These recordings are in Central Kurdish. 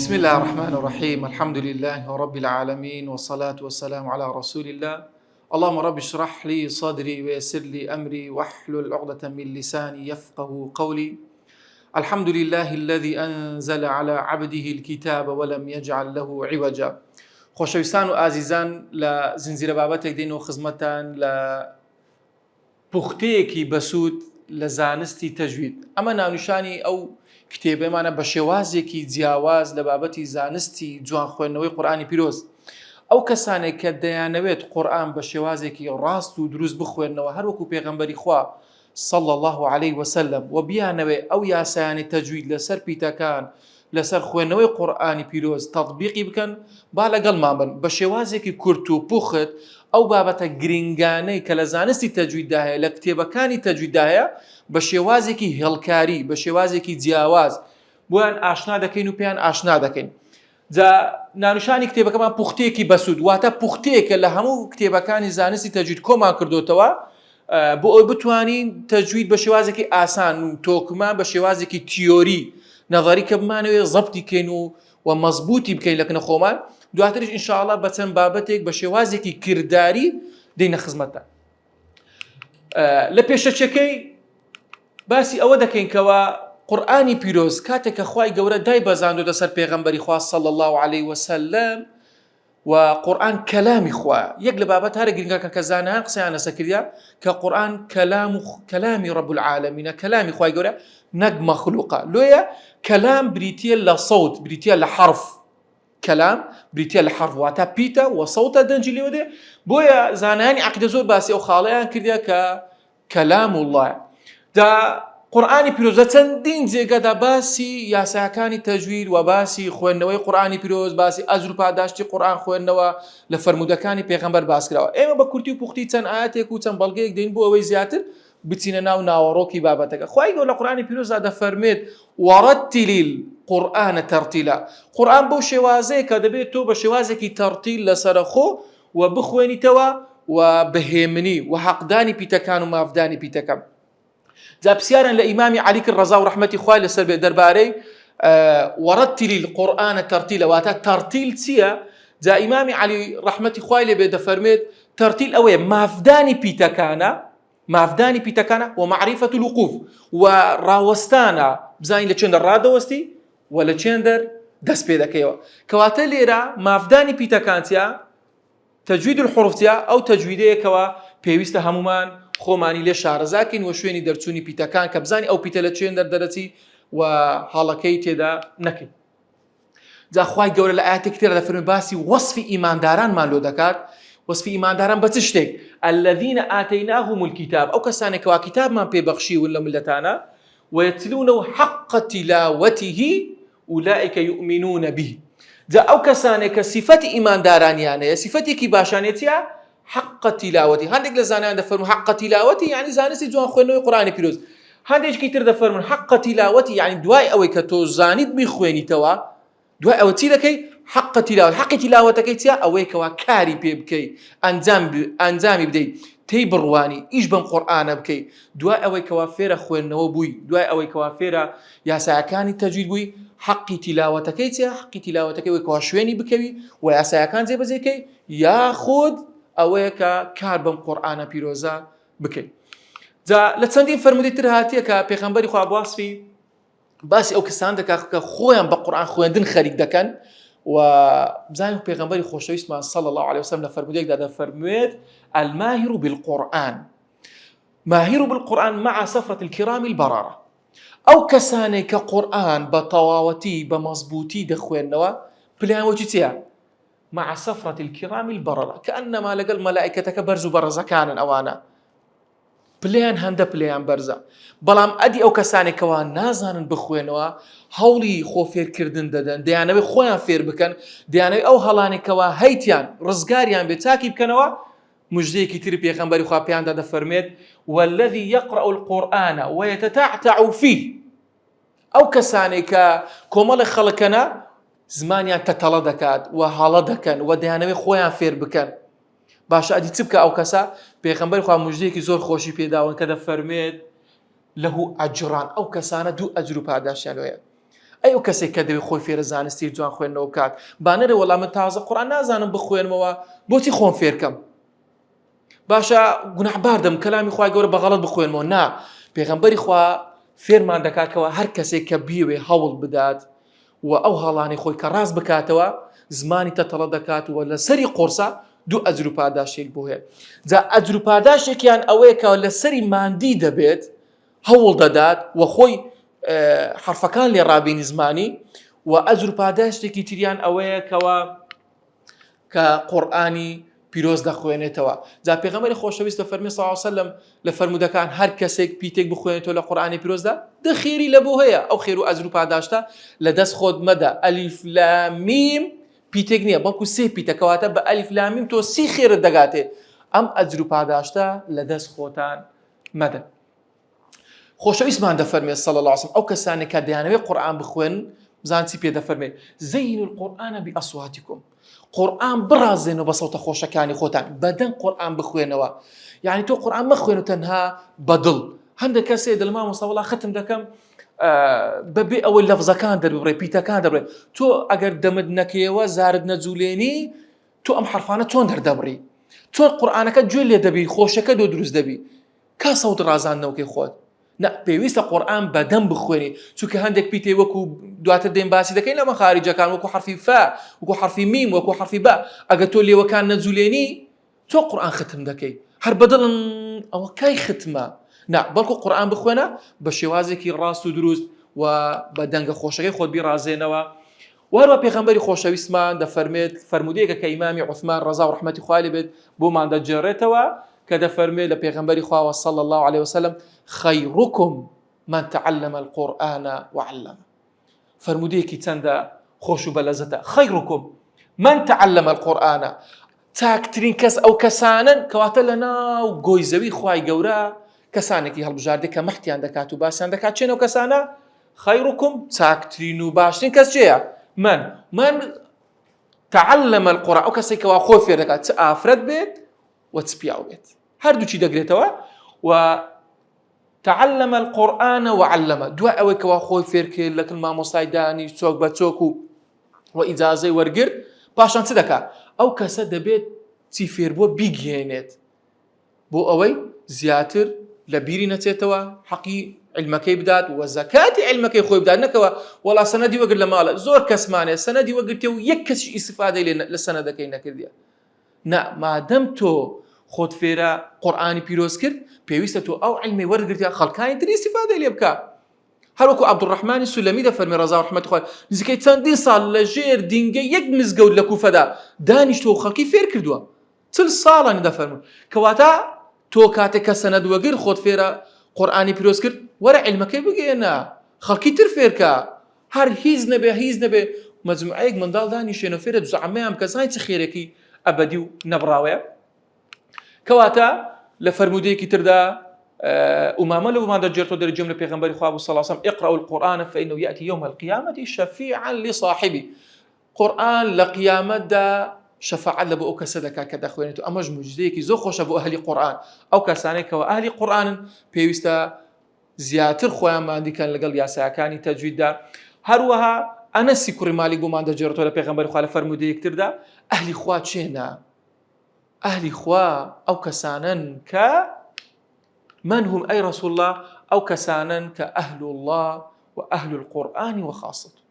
بسم الله الرحمن الرحيم الحمد لله رب العالمين والصلاة والسلام على رسول الله اللهم رب اشرح لي صدري ويسر لي أمري واحلل عقدة من لساني يفقه قولي الحمد لله الذي أنزل على عبده الكتاب ولم يجعل له عوجا خۆشەویستان و ئازیزان لە زنجیرە بابەتێک دێنەوە خزمەتتان لە پوختەیەکی بەسوود لە زانستی تەجوید. ئەمە ناونیشانی ئەو کتێبەمانە بە شێوازێکی جیاواز لە بابەتی زانستی جوان خوێندنەوەی قورئانی پیرۆز. ئەو کەسانێک کە دەیانەوێت قورئان بە شێوازێکی ڕاست و دروست بخوێننەوە هەروەکو پێغەمبەری خوا صلى الله عليه وسلم و بیانەوێ ئەو یاسایانی تەجوید لەسەر پیتەکان لەسەر خوێندنەوەی قورئانی پیرۆز تەطبیقی بکەن با لەگەڵمان بن بە شێوازێکی کورت و پوخت ئەو بابەتە گرنگانەی کە لە زانستی تەجویددا هەیە لە کتێبەکانی تەجویددا هەیە بە شێوازێکی هێڵکاری بە شێوازێکی جیاواز بۆیان ئاشنا دەکەین و پێیان ئاشنا دەکەین. جا نانوشانی کتێبەکەمان پوختەیەکی بەسوود واتە پوختەیەکە لە هەموو کتێبەکانی زانستی تەجوید کۆمان کردوتەوە بۆ ئەوی بتوانین تەجوید بە شێوازێکی ئاسان و تۆکمان بە شێوازێکی تیۆری نەظەری کە بمانەوێت زەبتی بکەین و مەزبوطی بکەین لە کنەخۆمان دواتریش ئینشاءڵڵا بە چەند بابەتێک بە شێوازێکی کردداری دێینە خزمەتتان. لە پێشەچەکەی باسی ئەوە دەکەین کەوە قورئانی پیرۆز کاتێک کە خوای گەورە دای بەزاندۆ لەسەر پێغەمبەری خوا صلی الله عليه وسلم و قورئان کەلامی خوایە. یەک لە بابەت هەرە گرنگەکە کە زانایان قسەیان لەسەر کردیا کە قورئان کەلامی رب العالمینە کەلامی خوای گەورە نەک مەخلوقە. لۆیە کەلام بریتیە لە سەوت بریتیە لە حرف کەلام بریتیە لە حرف واتە پیتە و سەوتە دەنجی لێوە دێ بۆیە زانایانی عەقیدە زۆر باسی ئەو خاڵەیان کردیا کە کەلام وڵڵایە. دا قورئانی پیرۆز لە چەندین جێگەدا باسی یاساکانی تەجوید و باسی خوێندنەوەی قورئانی پیرۆز باسی ئەجر و پاداشتی قورئان خوێندنەوە لە فەرمودەکانی پێغەمبەر باس کراوە. ئێمە بە کورتی و پوختی چەند ئاەتێک و چەند بەڵگەیەک دێین بۆ ئەوەی زیاتر بچینە ناو ناوەڕۆکی بابەتەکە. خوای گەورە لە قورئانی پیرۆزدا دەفەرمێت وەڕەتیل القورئان تەرتیلا. قورئان بەو شێوازەیە کە دەبێت تۆ بە شێوازێکی تەرتیل لەسەرەخۆ و بخوێنیتەوە و بەهێمنی و حەقدانی پیتەکان و مافدانی پیتەکان. جا پرسیارن لە ئیمامی عەلی کرد ڕەزا و ڕەحمەتی خوای لەسەر بێت دەربارەی وەڕەتیل القورئان تەرتیلا واتە تەرتیل چییە؟ جا ئیمامی عەلی ڕەحمەتی خوای لێ بێت دەفەرمێت تەرتیل ئەوەیە مافدانی پیتەکانە و معرفة الوقوف و ڕاوەستانە بزانین لە چێندە ڕادەوەستی و لە چێندەر دەست پێ دەکەیەوە. کەواتە لێرە مافدانی پیتەکان چیە؟ تەجوید الحروفیە ئەو تەجویدەیەکەوە پێویستە هەمومان خۆمانی لێ شارەزاکەین و شوێنی دەرچوونی پیتەکان کە بزانین ئەو پیتە لە چێندەر دەرەچی و هەڵەکەی تێدا نەکەین. جا خوای گەورە لە ئاەتێک تێدا دەفەرمێت باسی وەصفی ئیماندارانمان لۆ دەکات. وەصفی ئیمانداران بە چ شتێک؟ الذين آتيناهم الكتاب ئەو کەسانێکەوە کتابمان پێبەخشیون لە ملەتانە ويتلونه حق تلاوته أولئك يؤمنون به. جا ئەو کەسانێک کە سیفەتی ئیماندارانیانەیە سیفەتێکی باشانێتیە حق تلاوته. هەندێک لە زانایان دەفەرمون حق تلاوته یعنی زانستی جوان خوێندنەوەی قورئانی پیرۆز. هەندێکی تر دەفەرمون حق تلاوته یعنی دوای ئەوەی کە تۆ زانیت میخوێنیتەوە دوای ئەوە چی دەکەی؟ حق تلاوت. حقی تلاوەتەکەی چیە؟ ئەوەی کەوا کاری پێ بکەی ئەنجامی بدەیت تێی بڕوانی ئیش بەم قورئانە بکەی دوای ئەوەی کەوا فێرە خوێندنەوە بووی دوای ئەوەی کەوا فێرە یاسایەکانی تەجوید بووی حقی تلاوەتەکەی چیە؟ حقی تلاوەتەکەی ئەوەی کەوا شوێنی بکەوی و یاسایەکان جێبەجێکەی یاخود ئەوەیە کە کار بەم قورئانە پیرۆزە بکەی. جا لە چەندین فەرمودەی تر هاتیە کە پێغەمبەری خوا باسی ئەو کەسان دەکات کە خۆیان بە قورئان خوێندن خەریک دەکەن و بزانین پێغەمبەری خۆشەویستمان صلی الله عليه وسلم لە فەرمودەیەکدا دەفەرموێت الماهر بالقورآن ماهر بالقورآن مع سفرة الكرام البررة. ئەو کەسانێک کە قورئان بە تەواوەتی بە مەزبوطی دەخوێننەوە پلان وەچی چییە؟ مع سفرة الكرام البررة كأنما لەگەڵ مەلائکەتەکە بەرز و بەڕەزەکانن ئەوانە پلیان هەندە پلیان بەرزە. بەڵام ئەدی ئەو کەسانێکەوە نازانن بخوێنەوە هەوڵی خۆفێرکردن دەدەن دەیانەوێت خۆیان فێر بکەن دەیانەوێت ئەو هەڵانێکەوە هەیتیان ڕزگاریان بێت چاکی بکەنەوە. مژدەیەکی تر پێغەمبەری خوا پێیاندا دەفەرمێت والذي يقرأ القرآن ويتتعتع فيه. ئەو کەسانێک کە کۆمەڵی خەڵکەنە زمانیان تەتەڵە دەکات و هەڵە دەکەن و دەیانەوێت خۆیان فێر بکەن باشە ئەدی چ بکە ئەو کەسە؟ پێغەمبەری خوا مژدەیەکی زۆر خۆشی پێداون کە دەفەرمێت له ئەجران ئەو کەسانە دوو ئەجر و پاداشیان لێیە. ئەو کەسێک کە دەوێت خۆی فێرە زانستی جوان خوێندنەوە بکات بانەرە وەڵام من تازە قورئان نازانم بخوێنمەوە بۆچی خۆم فێرکەم باشە گوناحبار دەم کەلامی خوای گەورە بەغەڵەت بخوێنمەوە نا پێغەمبەری خوا فێرمان دەکاتەوە هەر کەسێک کە بیوێ هەوڵ بدات و ئەو هەڵانی خۆی کە ڕاست بکاتەوە زمانی تەتەڵە دەکات و لەسەری قورسە دوو ئەجر و پاداشێک بۆ هەیە جا ئەجر و پاداشێکیان ئەوەیە کە لەسەری ماندی دەبێت هەوڵ دەدات و خۆی حرفەکان لێ ڕابینی زمانی و ئەجر و پاداشتێکی تریان ئەوەیە کە قورئانی پیرۆز دەخوێنێتەوە جا پێغەمبەری خۆشەویست فەرمی صلی الله علیه و سلم لە فەرمودەکان هەر کەسێک پیتێک بخوێنێتەوە لە قورئانی پیرۆزدا دەخێری لە بۆ هەیە ئەو خێر و ئەجر و پاداشتە لەدەست خۆت مەدە ئەلیف لام میم پیتێک نییە بەڵکو سێ پیتەکەواتە بە ئەلیف لام میم تۆ سی خێرت دەگاتێ ئەم ئەجر و پاداشتە لەدەست خۆتان مەدە خۆشەویستمان دەفەرمێت صلی الله علیه و سلم ئەو کەسانێک کە دەیانەوێت قورئان بخوێن بزان چی پێ دەفەرمێت زەینوا القورئان بئەصواتکم قورئان بڕازێنەوە بە سەوتە خۆشەکانی خۆتان بەدەن قورئان بخوێنەوە یعنی تۆ قورئان مەخوێن و تەنها بەدڵ هەندێک کەسێ دڵما مۆسەوەڵا ختم دەکەم بەبێ ئەوەی لەفزەکان دەربڕێ پیتەکان دەبڕێ تۆ ئەگەر دەمت نەکەیەوە زارت نەجوولێنی تۆ ئەم حرفانە چۆن دەردەبڕی تۆ قورئانەکە گوێ لێ دەبی خۆشەکە دۆ دروست دەبی کا سەوت ڕازاندنەوەکەی خۆت نا پێویستە قورئان بەدەم بخوێنی چونکە هەندێک پیتێ وەکو دواتر دێن باسی دەکەین لەمە خارجەکان وەکو حرفی فا وەکو حرفی میم وەکو حرفی با ئەگە تۆ لێوەکان نەجوولێنی تۆ قورئان ختم دەکەی هەر بەدڵن ئەوە کای ختمە نا بەڵکو قورئان بخوێنە بە شێوازێکی ڕاست و دروست و بە دەنگە خۆشەکەی خۆت بیڕازێنەوە وهروە پێغەمبەری خۆشەویستمان دەفەرمێت فەرمودەیەکە کە ئیمامی عوثمان ڕەزا و ڕەحمەتی خوای لێ بێت بۆمان دەجێڕێتەوە کە دەفەرمێت لە پێغەمبەری خوا صلی الله عليه وسلم خەیڕکم من تعلم القورآن وعلمه فەرمودەیەکی چەندە خۆش و بەلەزەتە خەیڕکم من تعلم القورآن چاکترین کەس ئەو کەسانن کەواتە لە ناو گۆی زەوی خوای گەورە کەسانێکی هەڵبژاردێ کە مەختیان دەکات و باسییان دەکات چێن ئەو کەسانە خەیڕکم چاکترین و باشترین کەس چێیە من تعلم القورآن ئەو کەسێک کەوا خۆی فێر دەکات چ ئافرەت بێت و چ پیاو بێت هەردووچی دەگرێتەوە و تعلم القورآن وعلمه دوای ئەوەی کەوا خۆی فێر کرد لە مامۆستای دانی چۆک بە چۆک و ئیجازەی وەرگرت پاشان چ دەکات ئەو کەسە دەبێت چی فێر بووە بیگێنێت بۆ ئەوەی زیاتر لە بیری نەچێتەوە حەقی علمەکەی بدات و زەکاتی علمەکەی خۆی بدات نەکەوە وەڵا سەنەدی وەگرت لە ماڵە زۆر کەسمانێ سەنەدی وەگرتێ و یەک کەسی ئیستیفادەی لە سەنەدەکەی نەکردیە نا مادەم تۆ خۆت فێرە قورئانی پیرۆز کرد پێویستە تۆ ئەو علمی وەرگرتیە خەڵکانی تر ئیستیفادەی لێ بکە هەروەکو عەبدوڕەحمانی سولەمی دەفەرمێ ڕەزا و ڕەحمەتی خوای نزیکەی چەندین ساڵ لە ژێر دینگەی یەک مزگەوت لە کوفەدا دانیشتۆ و خەڵکی فێر کردووە چل ساڵانی دەفەرمون کەواتە تۆ کاتێک کە سەنەد وەگر خۆت فێرە قورئانی پیرۆز کرد وەرە علمەکەی بگێنە خەڵکی تر فێرکە هەر هیچ نەبێ مەجموعەیەک منداڵ دانیشێنە فێرە زعەمەیان کە زانی چ خێرێکی ئەبەدی و نەبڕاوەیە کەواتە لە فەرمودەیەکی تردا ئومامە لەومان دەجێڕێتەوە دەرەجەم لە پێغەمبەری خوا صلی الله عليه وسلم اقرأوا القرآن فإنه يأتي يوم القيامة شفيعا لصاحبه قورئان لە قیامەتدا شەفاعەت لە بۆ ئەو کەسە دەکات کە دەخوێنێت و ئەمەش موجدەیەکی زۆر خۆشە بۆ ئەهلی قورئان ئەو کەسانێک کەوە ئەهلی قورئانن پێویستە زیاتر خۆیان ماندیکەن لەگەڵ یاساکانی تەجویددا هەروەها ئەنەسی کوڕی مالیک بۆمان دەجێڕێتەوە لە پێغەمبەری خوا لە فەرمودەیەک تردا ئەهلی خوا چێنە ئەهلی خوا ئەو کەسانن کە من هم أي رسول الله أو كسانا كأهل الله وأهل القرآن وخاصته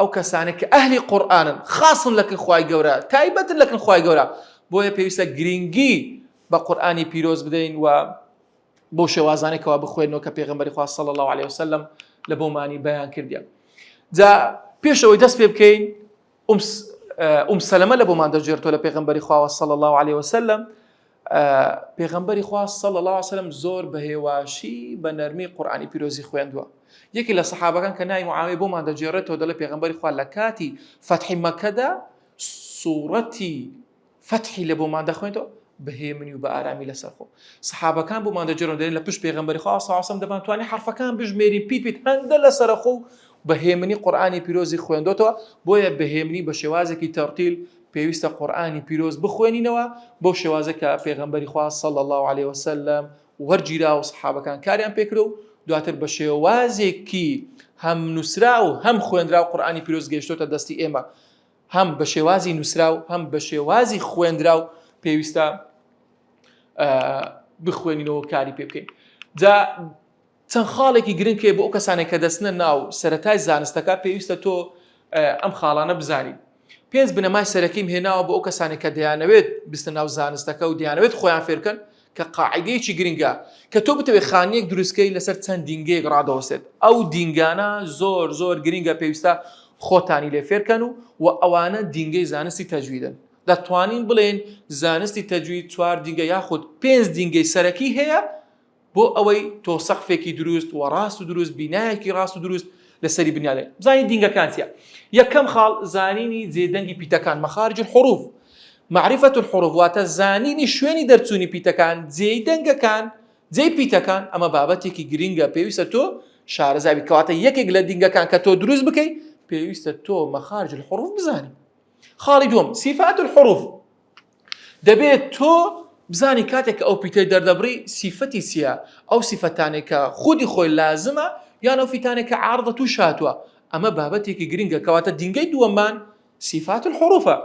أو كسانا كأهل قرآن خاص لك خواي جورا تايبة لك خواي جورا بويا بيوسا جرينجي بقرآني بيروز بدين و بوش وازانك وبخوينو كبيغمبر خاص صلى الله عليه وسلم لبوماني بيان كرديا جا بيشو يدس بيبكين سلمة لبومان دجيرتو لبيغمبر خاص صلى الله عليه وسلم پێغەمبەری خوا صلی الله علیه وسلم زۆر بە هێواشی بە نەرمی قورئانی پیرۆزی خوێندووە یەکی لە سەحابەکان کە ناوی معاویە بۆمان دەجێڕێتەوە دەڵێ پێغەمبەری خوا لە کاتی فەتحی مەکەدا سوورەتی فەتحی لە بۆمان دەخوێنێتەوە بە هێمنی و بە ئارامی لەسەر خۆ سەحابەکان بۆمان دەجێڕن دەڵێن لە پشت پێغەمبەری خوا صلی الله علیه وسلم دەبانتوانی حرفەکان بژمێرین پیت هەندە لەسەر خۆ بە هێمنی قورئانی پیرۆزی خوێندوتەوە بۆیە بە هێمنی بە شێوازێکی تەرتیل پێویستە قورئانی پیرۆز بخوێنینەوە بۆ شێوازە کە پێغەمبەری خوا صلی الله عليه وسلم وەرگیرا و سەحابەکان کاریان پێکرد و دواتر بە شێوازێکی هەم نووسرا و هەم خوێندرا و قورئانی پیرۆز گەیشتۆتە دەستی ئێمە هەم بە شێوازی نووسرا و هەم بە شێوازی خوێندرا و پێویستە بخوێنینەوە کاری پێ بکەین. جا چەند خاڵێکی گرنگ بۆ ئەو کەسانێک کە دەستنە ناو سەرەتای زانستەکە پێویستە تۆ ئەم خاڵانە بزانی. 5 بنەمای سەرەکیم هێناوە بۆ ئەو کەسانێک کە دەیانەوێت بستە ناو زانستەکە و دەیانەوێت خۆیان فێرکەن کە قاعیدەیەکی گرنگە کە تۆ بتەوێت خانیەک دروستکەی لەسەر چەند دینگەیەک ڕادەوەسێت. ئەو دینگانە زۆر زۆر گرنگە پێویستە خۆتانی لێ فێرکەن و ئەوانە دینگەی زانستی تەجویدن. دەتوانین بڵێن زانستی تەجوید 4 دینگە یاخود 5 دینگەی سەرەکی هەیە بۆ ئەوەی تۆ سەقفێکی دروست و ڕاست و دروست بینایەکی ڕاست و دروست لەسەری بنیادێ. بزانین دینگەکان چییە؟ یەکەم خاڵ زانینی جێدەنگی پیتەکان مەخارج الحروف. معرفة الحروف واتە زانینی شوێنی دەرچوونی پیتەکان جێدەنگەکان جێی پیتەکان ئەمە بابەتێکی گرنگە پێویستە تۆ شارەزاوی کەواتە یەکێک لە دینگەکان کە تۆ دروست بکەی پێویستە تۆ مەخارج الحروف بزانی. خاڵی دووەم صفات الحروف دەبێت تۆ بزانی کاتێک ئەو پیتەی دەردەبڕی سیفەتی چییە ئەو سیفەتانێک کە خودی خۆی لازمە یان ئەو فیتانێک کە عارضە توش هاتووە ئەمە بابەتێکی گرنگە کەواتە دینگەی دووەممان صفات الحروفە.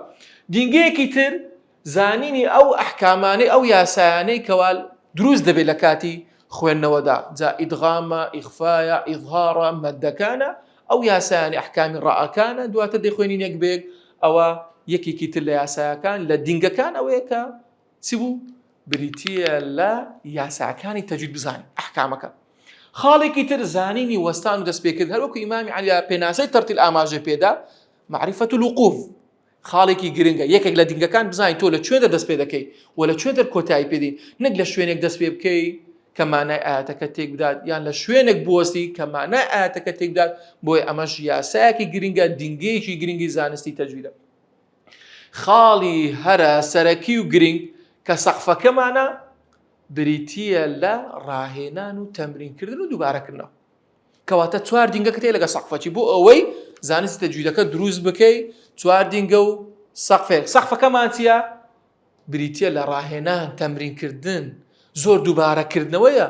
دینگەیەکی تر زانینی ئەو ئەحکامانەی ئەو یاسایانەی کەوا دروست دەبێت لە کاتی خوێندنەوەدا جا ئیدغامە ئیخفایە ئیظهارە مەدەکانە ئەو یاسایانی ئەحکامی ڕائەکانە دواتر دەیخوێنین یەک بێک ئەوە یەکێکی تر لە یاسایەکان لە دینگەکان ئەوەیە کە چی بوو بریتیە لە یاساکانی تەجوید بزانین ئەحکامەکە. خاڵێکی تر زانینی وەستان و دەستپێکرد هەروەکو ئیمامی عەلی پێناسەی تەرتیل ئاماژە پێدا معرفة الوقوف خاڵێکی گرنگە یەکێک لە دینگەکان بزانین تۆ لە کوێندا دەست پێ دەکەی و لە کوێندا کۆتایی پێدەی نەک لە شوێنێک دەست پێ بکەی کە مانای ئاەتەکە تێک بدات یان لە شوێنێک بوەستی کە مانای ئاەتەکە تێک بدات بۆی ئەمەش یاسایەکی گرنگە دینگەیەکی گرنگی زانستی تەجویدە. خاڵی هەرە سەرەکی و گرنگ کە سەقفەکەمانە بریتیە لە ڕاهێنان و تەمرینکردن و دووبارەکردنەوە کەواتە 4 دینگەکە تێ لەگە سەقفەکی بۆ ئەوەی زانستی تەجویدەکە دروست بکەی 4 دینگە و سەقفێک سەقفەکەمان چییە بریتیە لە ڕاهێنان تەمرینکردن زۆر دووبارەکردنەوەیە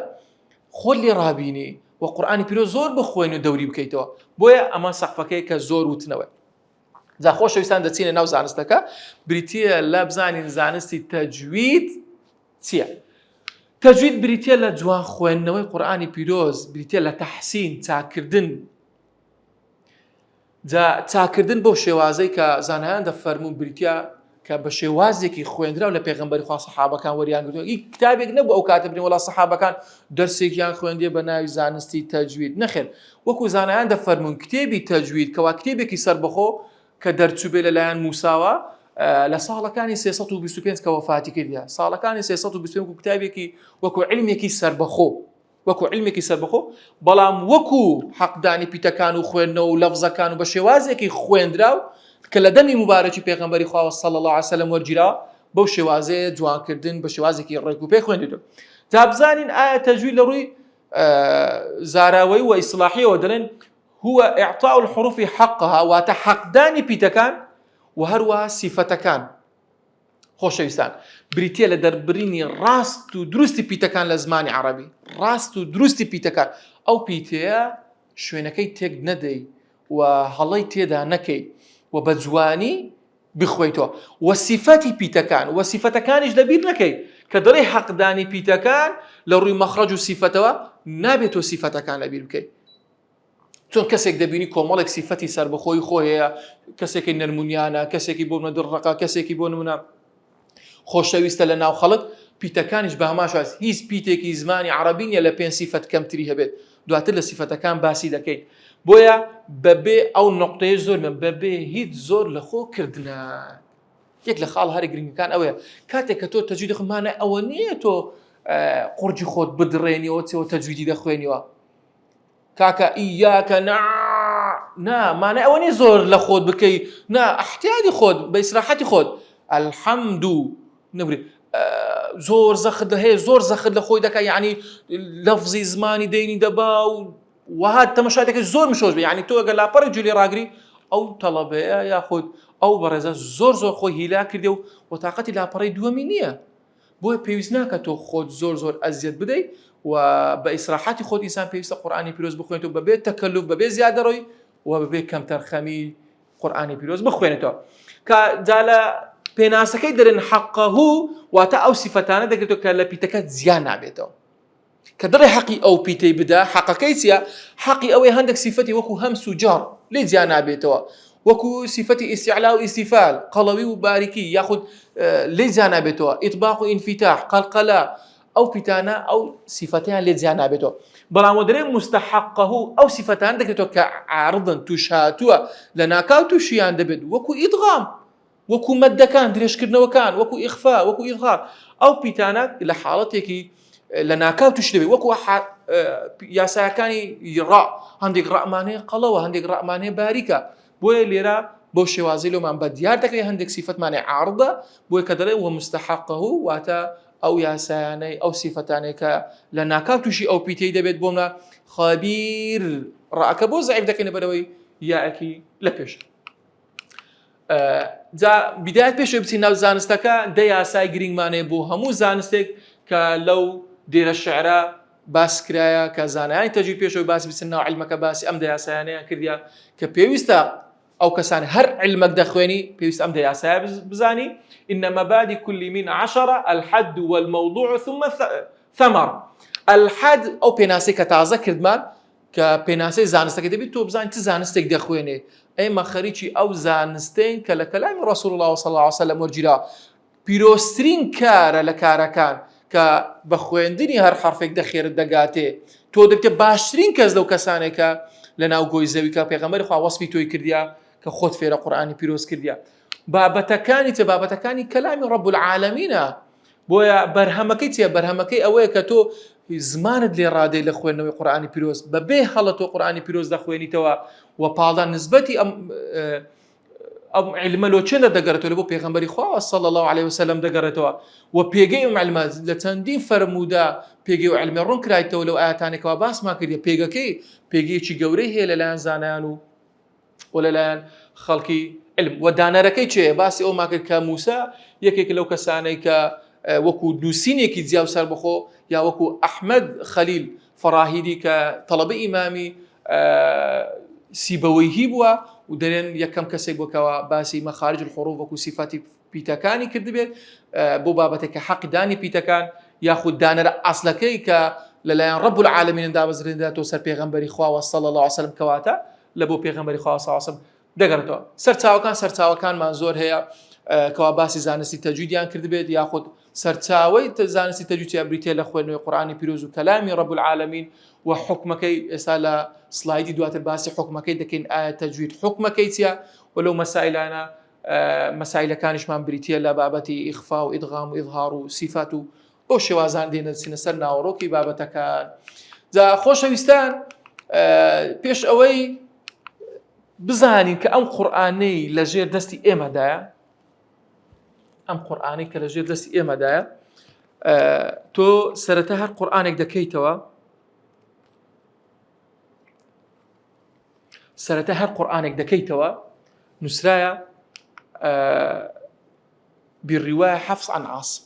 خۆت لێ ڕابینی و قورئانی پیرۆز زۆر بخوێن و دەوری بکەیتەوە بۆیە ئەمە سەقفەکەی کە زۆر وتنەوە. جا خۆشەویستان دەچینە ناو زانستەکە بریتیە لە بزانین زانستی تەجوید چییە. تەجوید بریتیە لە جوان خوێندنەوەی قورئانی پیرۆز بریتیە لە تەحسین چاکردن. جا چاکردن بۆ شێوازەی کە زانایان دەفەرمون بریتیە کە بە شێوازێکی خوێندرا و لە پێغەمبەری خوا سەحابەکان وەریان گرتووە کتابێک نەبوو ئەو کاتە بنێ وەڵا سەحابەکان دەرسێکیان خوێندێ بە ناوی زانستی تەجوید نەخێر وەکو زانایان دەفەرمون کتێبی تەجوید کەوا کتێبێکی سەربەخۆ کە دەرچوو بێ لەلایەن موساوە لە ساڵەکانی 325 کە وەفاتی کردیە ساڵەکانی 325 و کتابێکی وەکو علمێکی سەربەخۆ وەکو علمێکی سەربەخۆ بەڵام وەکو حەقدانی پیتەکان و خوێندنەوە و لەفزەکان و بە شێوازێکی خوێندراو کە لە دەمی مبارەکی پێغەمبەری خوا صلی الله علیه و سلم وەرگیراوە بەو شێوازەیە جوانکردن بە شێوازێکی ڕێک و پێ خوێندیتەوە. جا بزانین ئایا تەجوید لە ڕووی زاراوەی و ئیسلاحیەوە دەڵێن هو إعطاء الحروف حقها واتە حەقدانی پیتەکان و هەروەها سیفەتەکان. خۆشەویستان بریتیە لە دەربڕینی ڕاست و دروستی پیتەکان لە زمانی عەرەبی ڕاست و دروستی پیتەکان ئەو پیتەیە شوێنەکەی تێک نەدەی و هەڵەی تێدا نەکەی و بە جوانی بخوێیتەوە و سیفەتی پیتەکان و سیفەتەکانیش لەبیر نەکەی کە دەڵێ حەقدانی پیتەکان لە ڕووی مەخرەج و سیفەتەوە نابێت تۆ سیفەتەکان لەبیر بکەیت چۆن کەسێک دەبینی کۆمەڵێک سیفەتی سەربەخۆی خۆیە کەسێکی نەرمونیانە کەسێکی بۆ دڕقە کەسێکی بۆ نمونە خۆشەویستە لە ناو خەڵک پیتەکانیش بە هەماشواز هیچ پیتێکی زمانی عەرەبی نیە لە 5 سیفەت کەمتری هەبێت دواتر لە سیفەتەکان باسی دەکەیت بۆیە بەبێ ئەو نقطەیە زۆر بەبێ هیچ زۆر لە خۆ کردنە. یەک لە خاڵ هەرە گرنگەکان ئەوەیە کاتێک کە تۆ تەجوید دەخوێنمانە ئەوە نییە تۆ قورجی خۆت بدڕێنیەوە چێوە تەجویدی دەخوێنیوە کاکە ئیاکە نا مانای ئەوە نیە زۆر لە خۆت بکەی نا احتیاجی خۆت بە ئیسراحەتی خۆت الحەمد نبرێ زۆر زەخت هەیە زۆر زەخت لە خۆی دەکە یعنی لەفزی زمانی دەینی دەبا و وهات تەمەشا دەکەی زۆر مشۆش بێ یعنی تۆ ئەگەر لاپەڕی جولی ڕاگری ئەو تەڵەبەیە یاخود ئەو بەڕێزە زۆر زۆر خۆی هیلا کردێ و تااقەتی لاپەڕی دووەمی نییە بۆیە پێویست ناکە تۆ خۆت زۆر زۆر ئەزیەت بدەیت و بإسراحاتی خۆت ئینسان پێویستە قورآانی پیرۆز بخوێنێتەوە بەبێ تەکەلوف بەبێ زیادەڕۆی و بەبێ کەم تەرخەمی قورآانی پیرۆز بخوێنێتەوە کە جا لە پێناسەکەی دەرێن حەقەه واتە ئەو سیفەتانە دەگرێتەوە کە لە پیتەکە زیان نابێتەوە کە دەڕێ حەقی ئەو پیتەی بدا حەقەکەی چییە حەقی ئەوەی هەندێک سیفەتی وەکو هەمس و جار لێ زیان نابێتەوە وەکو سیفەتی ئیستیعلا و ئیستیفال قەڵەوی و باریکی یاخود لێ زیان نابێتەوە ئیطباق و ئینفتاح قەلقەلە ئەو پیتانە ئەو سیفەتیان لێ زیان نابێتەوە بەڵام وە دەرێ مستحقه ئەو سیفەتان دەکرێتەوە کە عارضن توش هاتووە لە ناکاو تووشیان دەبێت وەکو ئیدغام وەکو مەدەکان درێژکردنەوەکان وەکو ئیخفا وەکو ئیظهار ئەو پیتانە لە حاڵەتێکی لە ناکاو توش دەبێت وەکو یاسایەکانی ڕا هەندێک ڕەمانەیە قەڵەوە هەندێک ڕەمانەیە باریکە بۆیە لێرە بۆ شێوازی لۆمان بە دیار دەکرێت هەندێک سیفەتمانێ عارضە بۆیە کە دەڵێ وە مستحقه واتە ئەو یاسایانەی ئەو سیفەتانەی کە لە ناکاو تووشی ئەو پیتەی دەبێت بۆمە خەبیر ڕائەکە بۆ زەعیف دەکەینە بەرەوەی یاەکی لە پێش جا بدایەت پێشەوەی بچین ناو زانستەکە دە یاسای گرنگمانەیە بۆ هەموو زانستێک کە لەو دێرە شعرە باس کرایە کە زانایانی تەجوید پێشەوەی باسی بچن ناو عیلمەکە باسی ئەم دە یاسایانەیان کردیە کە پێویستە ئەو کەسان هەر عیلمەک دەخوێنی پێویست ئەم دە یاسایە بزانی إن مبادئ كل من 10 الحد والموضوع ثم ثمر الحد أو بيناسي كتازة كردمان كبيناسي زانستك دبي تو بزان تزانستك دخوينه أي ما خريجي أو زانستين كلام رسول الله صلى الله عليه وسلم ورجلا بيروسترين كار لكاركان كبخويندني هر حرفك دخير الدقاتي تو دبت باشترين كز لو كسانك لنا وجوي زوي كبيغمبر خوا وصفي توي كرديا كخوت في القرآن بيروس كرديا بابەتەکانی تە بابەتەکانی کەلامی ڕەب العالەمینە بۆیە بەرهەمەکەی چیە بەرهەمەکەی ئەوەیە کە تۆ زمانت لێ ڕادەی لە خوێندنەوەی قورئانی پیرۆز بەبێ هەڵە تۆ قورئانی پیرۆز دەخوێنیتەوە و پاڵدان نسبەتی ئەم عیلمە لۆ چێنە دەگەڕێتەوە لە بۆ پێغەمبەری خوا صلی الله عليه وسلم دەگەڕێتەوە و پێگەی ئەم عیلمە لە چەندین فەرموودا پێگەی و عیلمی ڕوون کراویتەوە لەو ئاەتانێکەوە باسمان کردی پێگەیەکی گەورەی هەیە لەلایەن زانایان و لەلایەن خەڵکی علم و دانەرەکەی چێ باسی ئەو ماکرد کە موسا یەکێک لەو کەسانەی کە وەکو نووسینێکی جیاو سەر بخۆ یا وەکو ئەحمەد خەلیل فەراهیدی کە تەڵەبەی ئیمامی سیبەوەیهی بووە و دەرێن یەکەم کەسێک بۆکەوە باسی مەخارج الحروف وەکو سیفاتی پیتەکانی کردبێت بۆ بابەتێک کە حەقی دانی پیتەکان یاخود دانەرە ئەسلەکەی کە لەلایەن ڕەب العالەمین دابەزرێنرێتەوە سەر پێغەمبەری خوا صلی الله عليه وسلم کەواتە لە بۆ پێغەمبەری خوا صلی الله عليه وسلم دەگەڕێتەوە سەرچاوەکانمان زۆر هەیە کەوا باسی زانستی تەجویدیان کردبێت یاخود سەرچاوەی زانستی تەجویدیان بریتێ لە خوێندنەوەی قورئانی پیرۆز و کەلامی ڕەب العالەمین و حکمەکەی ئێستا لە سلایدی دواتر باسی حکمەکەی دەکەین ئایا تەجوید حکمەکەی چییە و لەو مەسائلانە مەسائلەکانیشمان بریتە لە بابەتی ئیخفا و ئیدغام و ئیظهار و سیفات و بۆ شێوازان دێنەچینە سەر ناوەڕۆکی بابەتەکان جا خۆشەویستان پێش ئەوەی بزانین کە ئەم قورئانەی لەژێر دەستی ئێمەدایە ئەم قورئانەی کە لەژێر دەستی ئێمەدایە تۆ سەرەتا هەر قورئانێک دەکەیتەوە سەرەتا هەر قورئانێک دەکەیتەوە نووسرایە بالرواية حفص عن عاصم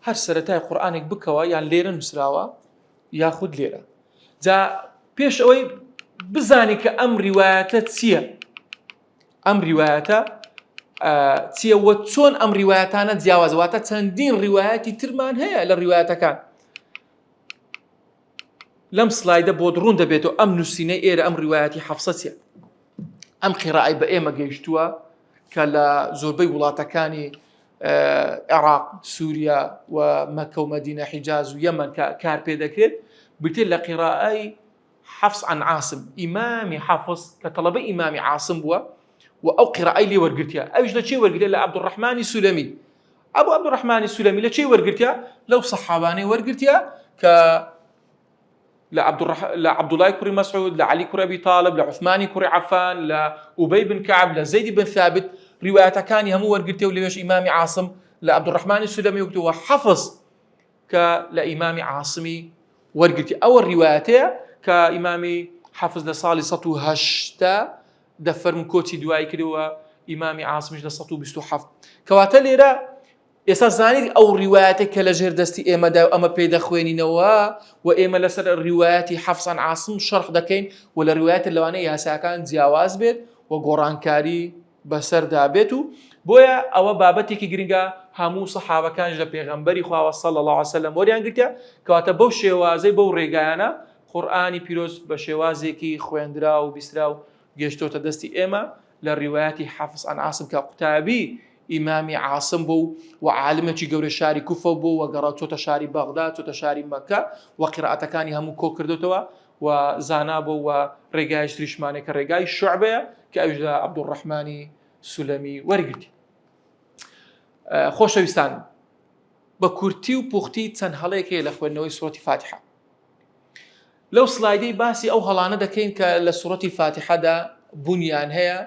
هەر سەرەتای قورئانێک بکەوە یان لێرە نووسراوە یاخود لێرە جا پێش ئەوەی بزانی کە ئەم ڕیوایەتە چییە ئەم ڕیوایەتە چییە وە چۆن ئەم ڕیوایەتانە جیاوازەواتە چەندین ڕیوایەتی ترمان هەیە لە ڕیوایەتەکان لەم سلایدە بۆ ڕوون دەبێتەوە ئەم نووسینەی ئێرە ئەم ڕیوایەتی حەفسە چییە ئەم قیرائەی بە ئێمە گەیشتووە کە لە زۆربەی وڵاتەکانی عێراق سووریا و مەکە و مەدینە حیجاز و یەمەن کار پێ دەکرێت بتێت لە قیرائەی حفص عن عاصم إمامي حفص كطلبة إمامي عاصم بوا وأو قراءة لي ورقتها أيش لشيء ورقتها لعبد الرحمن السلمي أبو عبد الرحمن السلمي لشيء ورقتها لو صحاباني ورقتها ك لعبد الله كري مسعود لعلي كري أبي طالب لعثمان كري عفان لأبي بن كعب لزيد بن ثابت روايات كان هم ورقتها وليش إمامي عاصم لعبد الرحمن السلمي وقتها حفص كلإمامي عاصمي ورقتها أو الرواياتها كإمامي حافظ لصالي سطو هشتا دفر من كوتي دواي كده وإمامي عاصمش لسطو بستو حفظ كواتا ليرا ئێستا زانیت ئەو ڕیوایەتێک کە لە ژێر دەستی ئێمەدا ئەمە پێی دەخوێنینەوە و ئێمە لەسەر ڕیوایەتی حەفس عن عاصم شەرح دەکەین و لە ڕیوایەتە لەوانەیە یاساکان جیاواز بێت و گۆڕانکاری بەسەردا بێت و بۆیە ئەوە بابەتێکی گرنگە هەموو سەحابەکانش لە پێغەمبەری خوا صلی الله علیه وسلم وەریان گرتە کەواتە بەو شێوازەی بەو ڕێگایانە قورئانی پیرۆز بە شێوازێکی خوێندرا و بیسترا و گەشتۆتە دەستی ئێمە لە ڕیوایەتی حەفس عن عاصم کە قوتابی ئیمامی عاصم بوو و عالمێکی گەورە شاری کوفە بوو و گەڕا چۆتە شاری بەغداد چۆتە شاری مەکە و قیرائەتەکانی هەموو کۆ کردوتەوە و زانا بوو و ڕێگای تریشمانێک کە ڕێگای شوعبەیە کە ئەوش لە عەبدوڕەحمانی سولەمی وەرگرتی. خۆشەویستان بە کورتی و پوختی چەند هەڵەیەکێ لە خوێندنەوەی سوڕەتی فاتحە. لەو سلایدەی باسی ئەو هەڵانە دەکەین کە لە سوڕەتی فاتحەدا بوونیان هەیە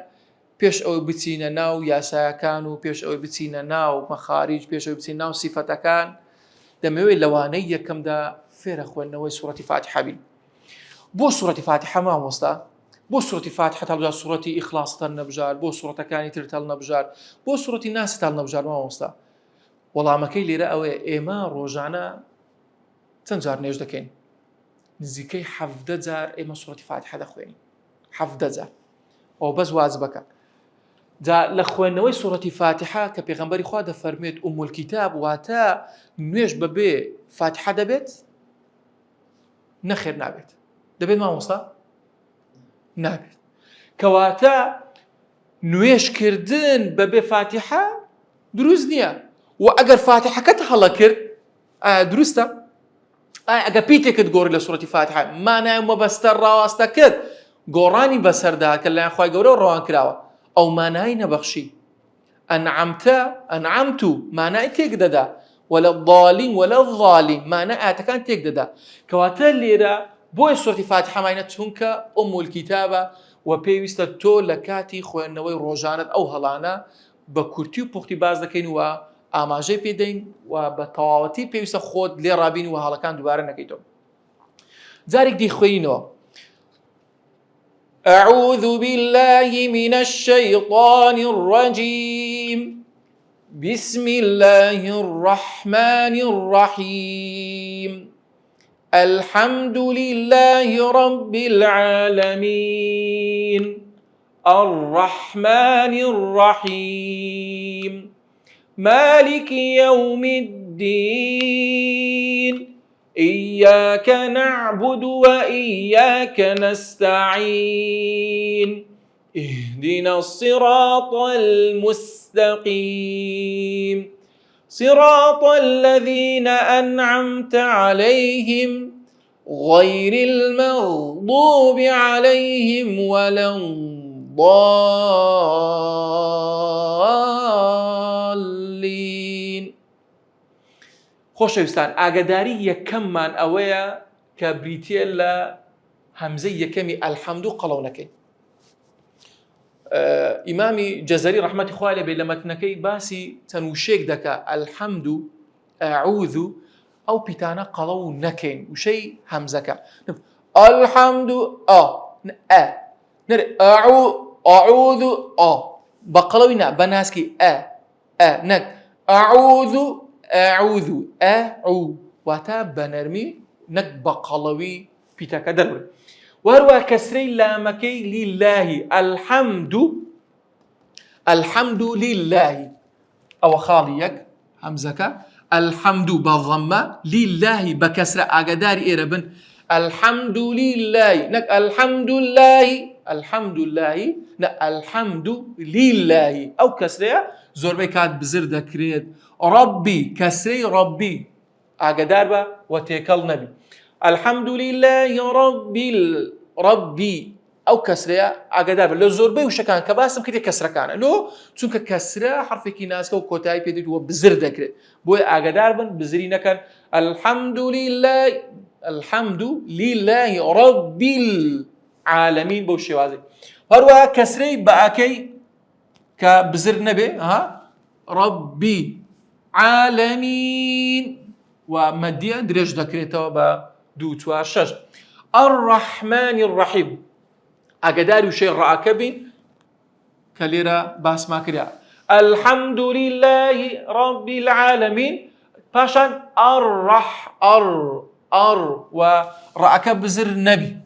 پێش ئەوەی بچینە ناو یاسایەکان و پێش ئەوەی بچینە ناو مەخاریج پێش ئەوەی بچینە ناو سیفەتەکان دەمەوێت لەوانەی یەکەمدا فێرە خوێندنەوەی سوڕەتی فاتحە بین. بۆ سوڕەتی فاتحە مامۆستا بۆ سوڕەتی فاتحە هەڵبژار سوڕەتی ئیخلاصتان نەبژار بۆ سوڕەتەکانی تر هەڵ نەبژار بۆ سوڕەتی ناست هەڵ نەبژار مامۆستا. وەڵامەکەی لێرە ئەوەیە ئێمە ڕۆژانە چەند جار نوێژ دەکەین نزیکەی 17 جار ئێمە سوڕەتی فاتحە دەخوێنین 17 جار ئەو بەس واجبەکە. جا لە خوێندنەوەی سوڕەتی فاتحە کە پێغەمبەری خوا دەفەرمێت ئوم الکیتاب واتە نوێژ بەبێ فاتحە دەبێت نەخێر نابێت دەبێت مامۆستا نابێت کەواتە نوێژکردن بەبێ فاتحە دروست نییە و ئەگەر فاتحەکەت هەڵە کرد دروستە ئەگە پیتێکت گۆڕی لە سوڕەتی فاتحە مانای مەبەستە ڕاوەستە کرد گۆڕانی بەسەردا کە لەلایەن خوای گەورە ڕەوان کراوە ئەو مانای نەبەخشی ئەنعەمت مانای تێک دەدا وەلە ضالین وەلە ضالین مانای ئاەتەکان تێک دەدا کەواتە لێرە بۆی سوڕەتی فاتحە ماینە چونکە ئوم الکیتابە و پێویستە تۆ لە کاتی خوێندنەوەی ڕۆژانت ئەو هەڵانە بە کورتی و پوختی باز دەکەین و ئاماژەی پێدەین و بە تەواوەتی پێویستە خۆت لێ ڕابین و هەڵەکان دووبارە نەکەیتەوە. جارێک دیخوێنینەوە أعوذ بالله من الشيطان الرجيم بسم الله الرحمن الرحيم الحمد لله رب العالمين الرحمن الرحيم مالك يوم الدين إياك نعبد وإياك نستعين اهدنا الصراط المستقيم صراط الذين أنعمت عليهم غير المغضوب عليهم ولا الضالين. خۆشەویستان ئاگاداری یەکەممان ئەوەیە کە بریتیە لە هەمزەی یەکەمی ئەلحەمد و قەڵەو نەکەین. ئیمامی جەزەری ڕەحمەتی خوای لێبێ لە مەتنەکەی باسی چەند وشێک دەکا ئەلحەمد و ئەعوذ و ئەو پیتانە قەڵەو نەکەین وشەی هەمزەکە ئەلحەمد و نەرێ ئەعوذ بە قەڵەوی نا بە ناسکی نەک ئەعوذ ئەعوذ واتە بە نەرمی نەک بە قەڵەوی پیتەکە دەربێت. وهروە کەسرەی لامەکەی لیللاهی الحەمد لیللاهی ئەوە خاڵی یەک هەمزەکە الحەمد بە ضەممە لیللاهی بە کەسرە ئاگاداری ئێرە بن الحەمد لیللاهی نەک الحەمد للاهی الحەمد للاهی نە الحەمد لیللاهی ئەو کەسرەیە زۆربەی کات بزر دەکرێت ڕەبی کەسرەی ڕەبی ئاگادار بە و تێکەڵ نەبی الحەمد لله ربی ئەو کەسرەیە ئاگادار بە لە زۆربەی وشەکان کە باسم کردێ کەسرەکانە لۆ چونکە کەسرە حرفێکی ناسکە و کۆتایی پێدێت وە بزر دەکرێت بۆی ئاگادار بن بزری نەکەن الحەمد لله ربی العالمین بەو شێوازەی. هەروەها کەسرەی بە ئاکەی کە بزر نەبێ ربی عالمین و مەدیە درێژ دەکرێتەوە بە 2 4 6 الرحمن الرحیم ئاگاداری وشەی ڕائەکە بین کە لێرە باسما کرا الحمد لله رب العالمين باشان ورأك بزر النبي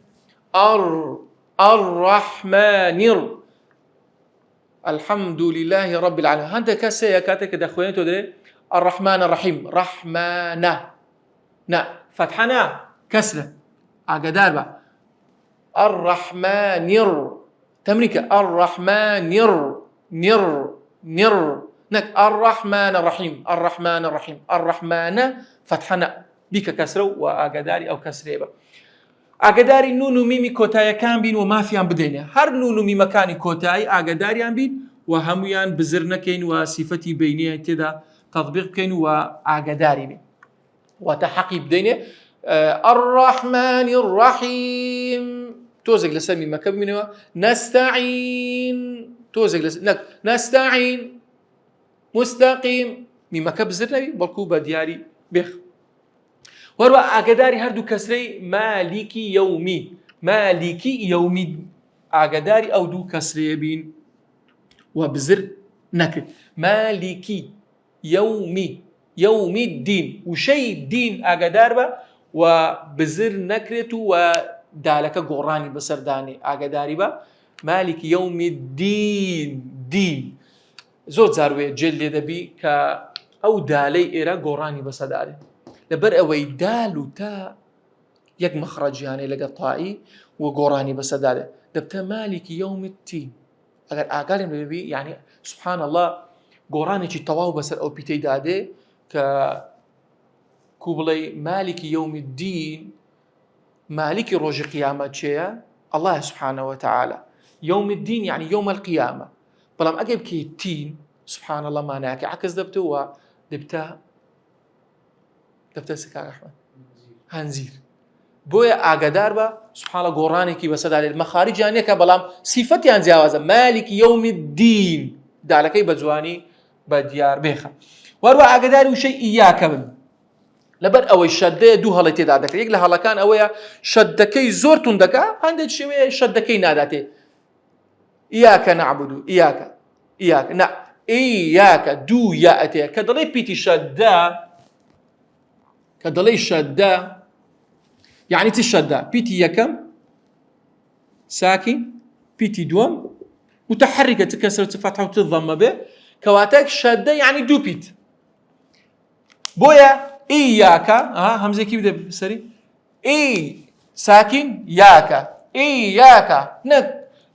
الرحمن الحمد لله رب العالمين. هذا كسي كاتك دخوين تدري الرحمن الرحيم رحمن فتحنا كسرة أقدار بقى الرحمن تمريك الرحمن نر نك الرحمن الرحيم الرحمن فتحنا بك كسرة وأقداري أو كسرة بقى ئاگداری نون و میمی کۆتاییەکان بین و مافیان بدەینێ هەر نون و میمەکانی کۆتایی ئاگداریان بین و هەمویان بزر نەکەین و سیفەتی بینیە تێدا تەطبیق بکەین و ئاگداری بین واتە حەقی بدەینێ الرحمن الرحیم تۆزێک لەسەر میمەکە ببینەوە نەستەعین تۆزێک لەسەر نەستەعین مستەقیم میمەکە بزر نەبی بەڵکو بە دیاری بێخ وەروە ئاگداری هەردوو کەسرەی مالیکی یەومی ئاگداری ئەو دوو کەسرەیە بین و بزر نەکرد مالیکی یەومی دین وشەی دین ئاگدار بە و بزر نەکرێت و دالەکە گۆڕانی بەسەردانێ ئاگداری بە مالیکی یەومی دین زۆر جاروێ جێل لێ دەبی کە ئەو دالەی ئێرە گۆڕانی بەسەردانێ لەبەر ئەوەی دال و تا یەک مەخرەجیانەی لەگەڵ تائی و گۆڕانی بەسەردادێ دەبتە مالیکی یەومتی ئەگەر ئاگاریم لێبی یعنی سبحان الله گۆڕانێکی تەواو بەسەر ئەو پیتەی دادێ کە کو بڵێ مالیکی یەومی دین مالکی ڕۆژی قیامەت چێە الله سبحانه وتعالى يوم الدين يعني يوم القيامة بەڵام ئەگەر بکەی تین سبحان الله مانایەکە عکس دەبتەوە دەبتە سکار ئەحمەد هەنزیر بۆیە ئاگدار بە سبحان الله گۆڕانێکی بەسەردادێ مەخارجیان یەکە بەڵام سیفەتیان جیاوازە مالکی یەومی الدین دالەکەی بە جوانی بە دیار بێخە وەروە ئاگداری وشەی ئیاکە بن لەبەر ئەوەی شەدەیە دوو هەڵی تێدا دەکرێت یەک لە هەڵەکان ئەوەیە شەدەکەی زۆر توندەکە هەندێک شێوەیە شەدەکەی ناداتێ ئیاکە نەعبودو ئیاکە نا ئیاکە دوو یاەتەیە کە دەڵێ پیتی شەدە کە دەڵێ شەدە یعنی چی شەدە پیتی یەکەم ساکین پیتی دووەم متحركة تكسر تفتح وتضم به كواتك شدة يعني دو بيت بويا إياك همزة كيف بدأ بسري إي ساكن ياك إياك نك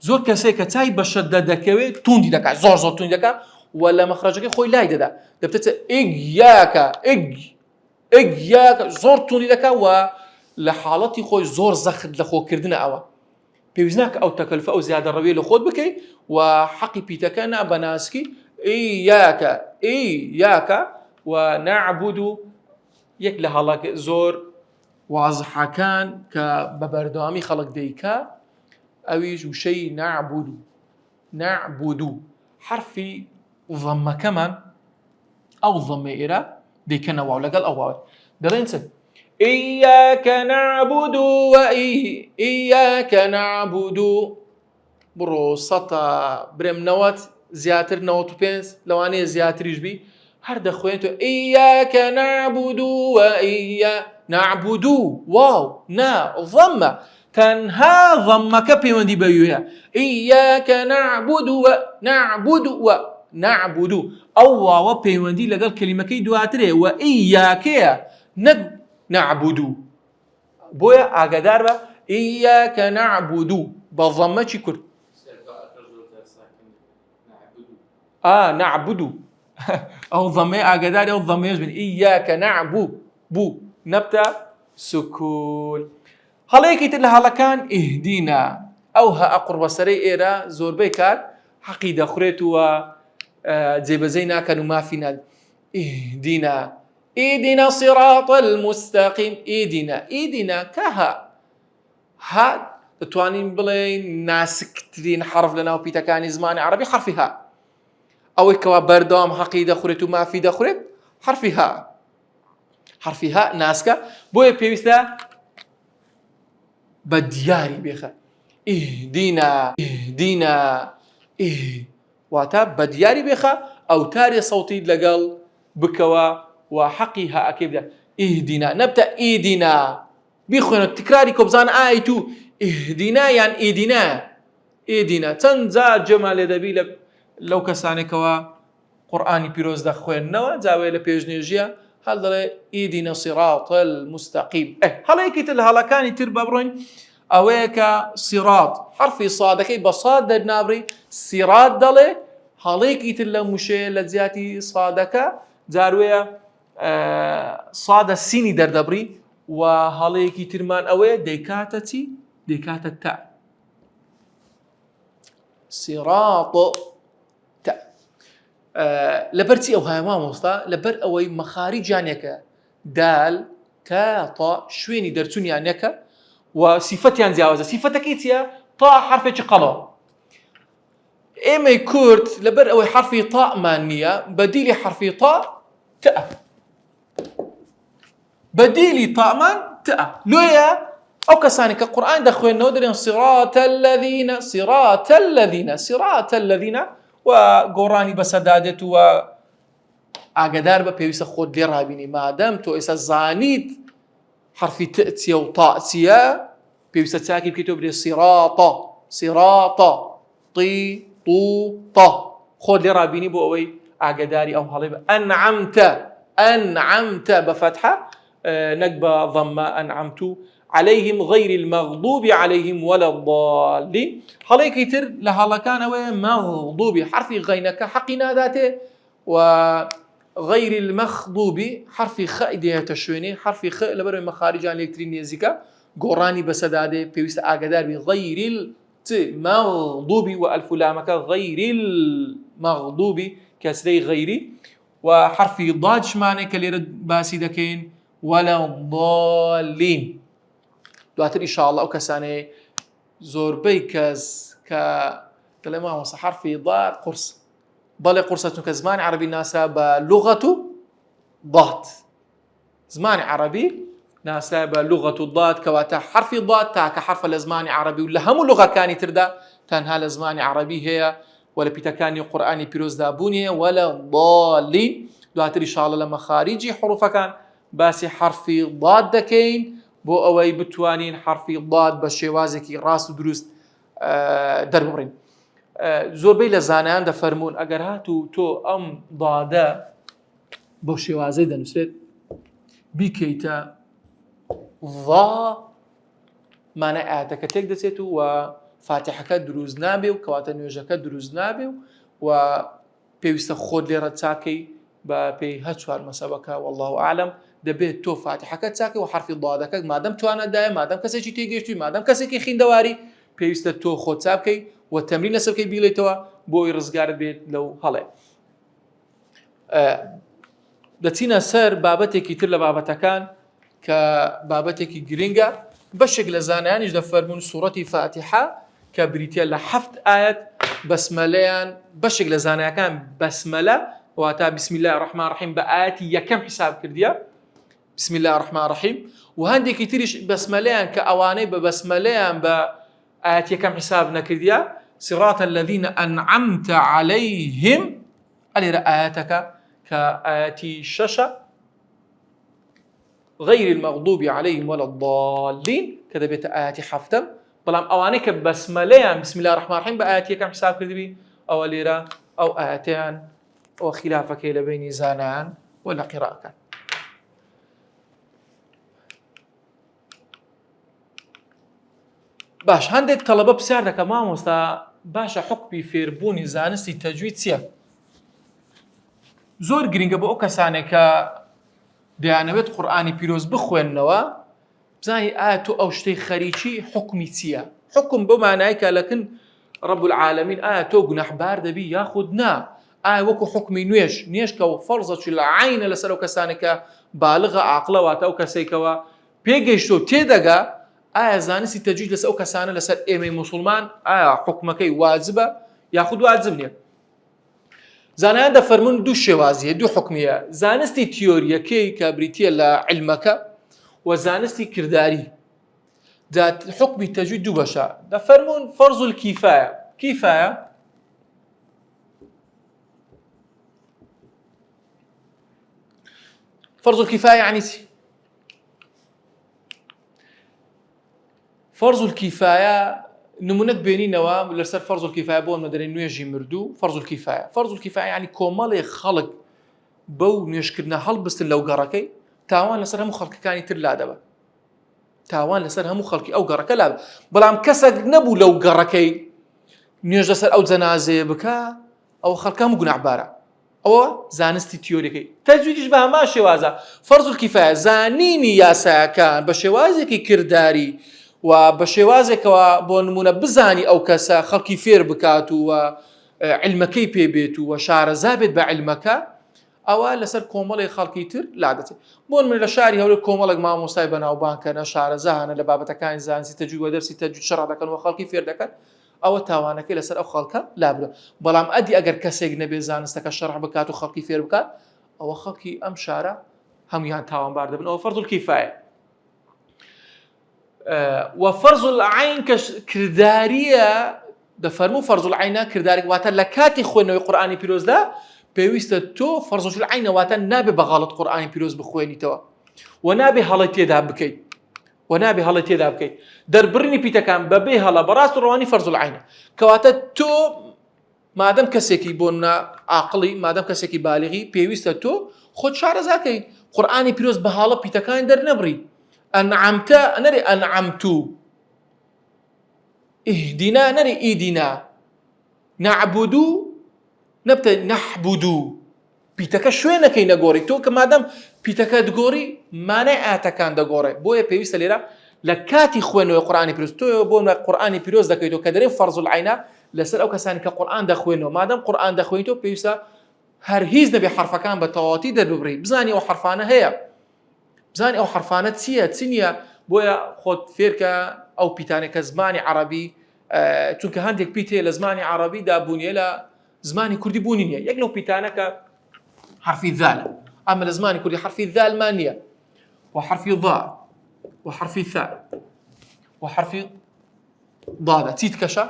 زور كسيكة تاي بشدة دكوي توندي دكا زور توندي دكا ولا مخرجك خوي لا يدا ده بتت إياك إياك زور توندي دكا ولحالتي خوي زور زخد لخو كردنا أوا بيوزناك أو تكلفة أو زيادة روية لخود بكي وحقي بيتكنا بناسكي إياك ونعبد يكلها لك زور واضحة كان كببردامي خلق ديكا أويج وشي نعبد حرفي ضم كمان أو ضم إيرا ديكنا واو لقال أواوي درينسن إياك نعبد وإياك نعبد برو سطا برم نوات زياتر نوت بينس لواني زياتر يجبي هر دخوينتو إياك نعبد وإياك نعبد واو نا ضمة كان ها ضمة كبي وندي بيوها إياك نعبد ونعبد أو واو بي وندي لقال كلمة كي دواتري وإياك نعبد بويا أقدر إياك نعبد بالضمة شكر نعبد أو ضمة أقدر أو ضمة يجبن إياك نعبد بو نبتة سكون هلاك تلها لكان إهدينا أو ها أقرب سري إيرا زور بيكار حقيدة خريت و زينا كانوا ما فينا إيدنا صراط المستقيم إيدنا كها ها تتوانين بلين ناسكترين حرف لنا وبيتا كان زمان عربي حرفها أو كوا بردام حقيدة خريت وما في دخرت حرفها ناسكا بوي بيوستا بدياري بيخا إهدينا واتا بدياري بيخا أو تاري صوتي لقل بكوا وحقها أكيد اهدنا نبدأ اهدنا بيخونا التكراري كوبزان آيتو اهدنا يعني اهدنا تنزا جمال دبي لو كساني كوا قرآني بيروز دخوين نوا زاوية لبيجنيجيا هل ضل اهدنا صراط المستقيم هل هيك هلا كان تربى برين أويك صراط حرفي صادكي بصاد النابري صراط ضل هليك يتلا مشي لزياتي صادكا زاروية صاد السيني دردبري وهليك يترمان أوي ديكاتتي التاء صراط تاء لبرتي أو هاي ما مصطا لبر أوي مخارج يعنيك دال تا طا شويني درتون يعنيك وصفتي عن زياوزة صفتك إيتيا طا حرف قلو إيمي كورت لبر أوي حرفي طاء مانية بديلي حرفي طاء تاء بديلي طاء مان تاء لويا أو كسانك القرآن دخوين نودرين صراط الذين وقراني بسدادت و أقدار ببيوس خود لي رابيني ما دام تو إسا زانيت حرفي تأتي وطاءتيا بيوس تاكي بكتب لي صراط طي طو طا خود لي رابيني بو أوي أقداري أو هاليبا أنعمت بفتحة نقبة ضمة أنعمت عليهم غير المغضوب عليهم ولا الضالين هليك يتر لهلا كان مغضوب حرفي غينك حقنا ذاته وغير المغضوب حرفي خاء دي تشويني حرفي خاء لبر مخارج الكترونيه زيكا قراني بسداده بيوست اقدار بغير المغضوب والف لامك غير المغضوب كسري غيري وحرفي ضاد شمانه كلير باسي دكين ولا الضالين دواتر إن شاء الله أو كسانة زور بيكز كلمة هو حرفي ضاد قرص ضل قرصة كزمان عربي ناسا بلغة ضاد زمان عربي ناسا بلغة الضاد كواتا حرفي ضاد تا كحرف الزمان عربي ولا هم لغة كانت تردا تنها الزمان عربي هي ولا بيتكاني قرآني بيروز دابونية ولا ضالين دواتر إن شاء الله لما خارجي حروف كان باسي حرفي ضاد دكين بو اوي بتوانين حرفي ضاد بشوازكي راس دروست دربرين زور بي لزانان دا فرمون اگر هاتو تو ام ضادا بو شوازي دنسرت بكيتا ضا معنى آتك تقدسيتو وفاتحك دروز نابي وكواتا نيوجك دروز نابي وبيوست خود ليرا تاكي ببي هاتشوار مسابقة والله أعلم دەبێت تۆ فاتحەکە چاکە و حرفی ضادەکە مادەم توانەدایە مادەم کەسێکی تێگەشتی مادەم کەسێکی خیندەواری پێویستە تۆ خۆت چاک بکەی و تەمرین لەسەر بکەی بیڵێتەوە بۆی ڕزگارت بێت لەو هەڵێ. دەچینە سەر بابەتێکی تر لە بابەتەکان کە بابەتێکی گرنگە بەشێک لە زانایانیش دەفەرمون سوورەتی فاتحە کە بریتە لە 7 ئاەت بەسمەلەیان بەشێک لە زانایەکان بەسمەلە واتە بسم الله الرحمن الرحیم بە ئاەتی یەکەم حساب کردیە بسم الله الرحمن الرحيم وهندي تریش بسمليان كأواني ببسمليان بآيات كم حساب نكرديا صراط الذين أنعمت عليهم ألي رآياتك كآيات ششة غير المغضوب عليهم ولا الضالين كذا بيت آيات حفتم بلام أواني كبسمليان بسم الله الرحمن الرحيم بآيات كم حساب كردبي أو ألي أو آياتين وخلافك لبين زانان ولا قراءة باش هەندێک تەڵەبە پرسیار دەکە مامۆستا باشە حوکمی فێربوونی زانستی تەجوید چییە؟ زۆر گرنگە بۆ ئەو کەسانێک کە دەیانەوێت قورئانی پیرۆز بخوێننەوە بزانی ئایا تۆ ئەو شتەی خەریکی حوکمی چییە؟ حوکم بۆ مانای کە لەکن رب العالمین ئایا تۆ گونەحبار دەبی یاخود نا؟ ئایا وەکو حوکمی نوێژ کە فەرزەی لە عینە لەسەر ئەو کەسانێک کە بالغە عاقڵە واتە ئەو کەسێکەوە پێگەیشتۆ تێدەگا ئایا زانستی تەجوید لەسەر ئەو کەسانە لەسەر ئێمەی موسڵمان ئایا حوکمەکەی واجبە یاخود واجب نییە؟ زانایان دەفەرمون دوو شێوازیە دوو حوکمیە زانستی تیۆریەکەی کە بریتیە لە علمەکە و زانستی کردداری حوکمی تەجوید دوو بەشە دەفەرمون فەرض الکیفایە کیفایە فرض الكفاية يعني فرض الكفاية نمونك بينينوا لسر فرض الكفاية بون مدرين نويجي مردو فرض الكفاية يعني كومال خلق بو نيشكرنا هەڵبستن لەو گەڕەکەی تاوان لەسەر هەموو خەڵکەکانی تر لادەبە تاوان لەسەر هەموو خەڵکی ئەو گەڕەکە لابێ بەڵام کەسێک نەبوو لەو گەڕەکەی نوێژ لەسەر ئەو جەنازەیە بکە ئەو خەڵک هەموو گوناحبارە ئەوە زانستی تیۆریەکەی تەجویدیش بە هەمان شێوازە فەرض الکیفایە زانینی یاساکان بە شێوازێکی کردداری و بە شێوازێکەوە بۆ نمونە بزانی ئەو کەسە خەڵکی فێر بکات و علمەکەی پێبێت و شارەزا بێت بە علمەکە ئەوە لەسەر کۆمەڵی خەڵکی تر لادەچێت بۆن من لە شاری هەولێر کۆمەڵێک مامۆستای بەناوبانکەنە شارەزاهانە لە بابەتەکانی زانستی تەجوید و دەرسی تەجوید شەڕ دەکەن و خەڵکی فێر دەکەن ئەوە تاوانەکەی لەسەر ئەو خەڵکە لابرە بەڵام ئەدی ئەگەر کەسێک نەبێ زانستەکە شەڕح بکات و خەڵکی فێر بکات ئەوە خەڵکی ئەم شارە هەمویان تاوانبار دەبن ئەوە فەرض الکیفایە وفرض العين كردارية دفرمو فرض العين كرداري واتا لكاتي خوينو القرآن بيروز دا بيويستا تو فرض العين واتا نابي بغالط قرآن بيروز بخويني توا ونابي هالتي دا بكي دربرني بيتا كان ببي هلا براس رواني فرض العين كواتا تو مادام كسيكي بونا عقلي مادام كسيكي بالغي بيويستا تو خود شعر زاكي قرآن بيروز بهالا بيتا كان در نبري أنعمت نري أنعمت اهدنا نري إيدنا نعبد نبت نحبد بيتك شوينة كي نقوري تو كما دام بيتك تقوري ما نعات كان دقوري بويا بيويس ليرا لكاتي خوينو القرآن بيروز تو بونا القرآن بيروز دكيتو كدرين فرض العينة لسر أو كسان كقرآن دخوينو ما دام قرآن دخوينتو بيويسا هرهيز نبي حرف كان بتواتي در ببري بزاني أو حرفانة هي بزاني أو حرفانة تسينيا بويا خود فيركا أو بيتاني كزماني عربي چونکە هەندێک پیت هەیە لە زمانی عربی دابوونیە لە زمانی کوردی بوونی نییە یەک لەو پیتانەکە حرفی ذال ئەمە لە زمانی کوردی حرفی ذالمان نییە وحرفی ضاء وحرفی ثاء وحرفی ضادە چیت کەشە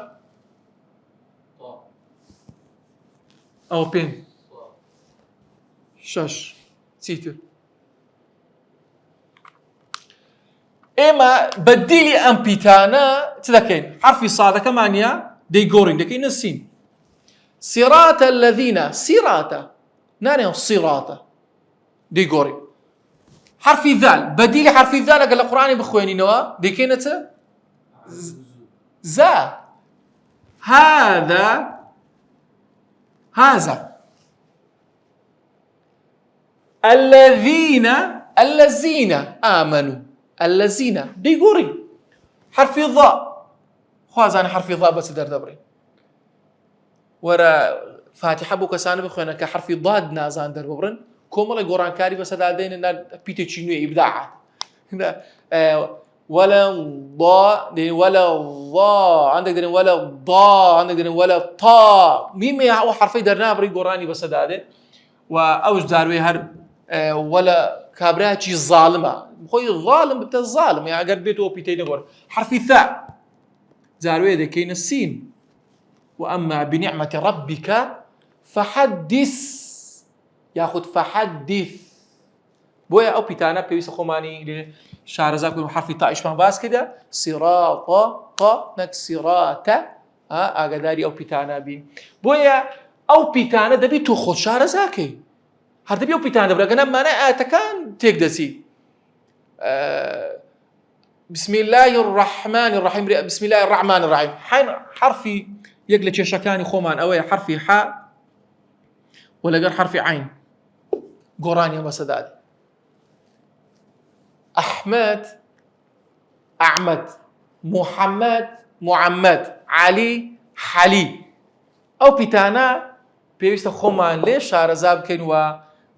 ئەو پێنج شەش چیتر ئێمە بەدیلی ئەم پیتانە چ دەکەین حرفی سادەکەمانە دەیگۆڕین دەکەین نسین صراط الذين صراط نانێ صراط دەیگۆڕین حرفی ذال بەدیلی حرفی ذال ئەگەر لە قورئانی بخوێنینەوە دەکەینە چ زا هذا هذا الذين آمنوا الذين ديقوري حرف ضاء خوازان حرف ضاء بس دردبري ورا فاتحه بو كسان بخوينا كحرف ضاد نازان دربرن كومل قران كاري بس دادين ان بيتي تشينو ابداعات ولا ضاء ولا ضاء عندك درين ولا ضاء عندك درين ولا طاء ميم هو حرفي درنابري قراني بس دادين واوج داروي هر ولا كابراتشي ظالمه خوي الظالم بتا الظالم يعني قد بيتو بيتي نقول حرف الثاء زارويه دكين السين واما بنعمه ربك فحدث ياخذ فحدث بويا او بيتانا بيوس خماني شارزاك حرف الطاء ايش ما باس كده صراط ط نك صراط اقداري او بيتانا بين بويا او بيتانا دبيتو خذ شارزاكي هذا بيو بيتانا برا ما انا اتكان تقدسي بسم الله الرحمن الرحيم بسم الله الرحمن الرحيم حرفي يقلت شكاني خومان اوي حرفي حاء ولا غير حرفي عين قراني مسداد احمد احمد محمد معمد علي حلي او بيتانا بيست خومان ليش شارزاب كن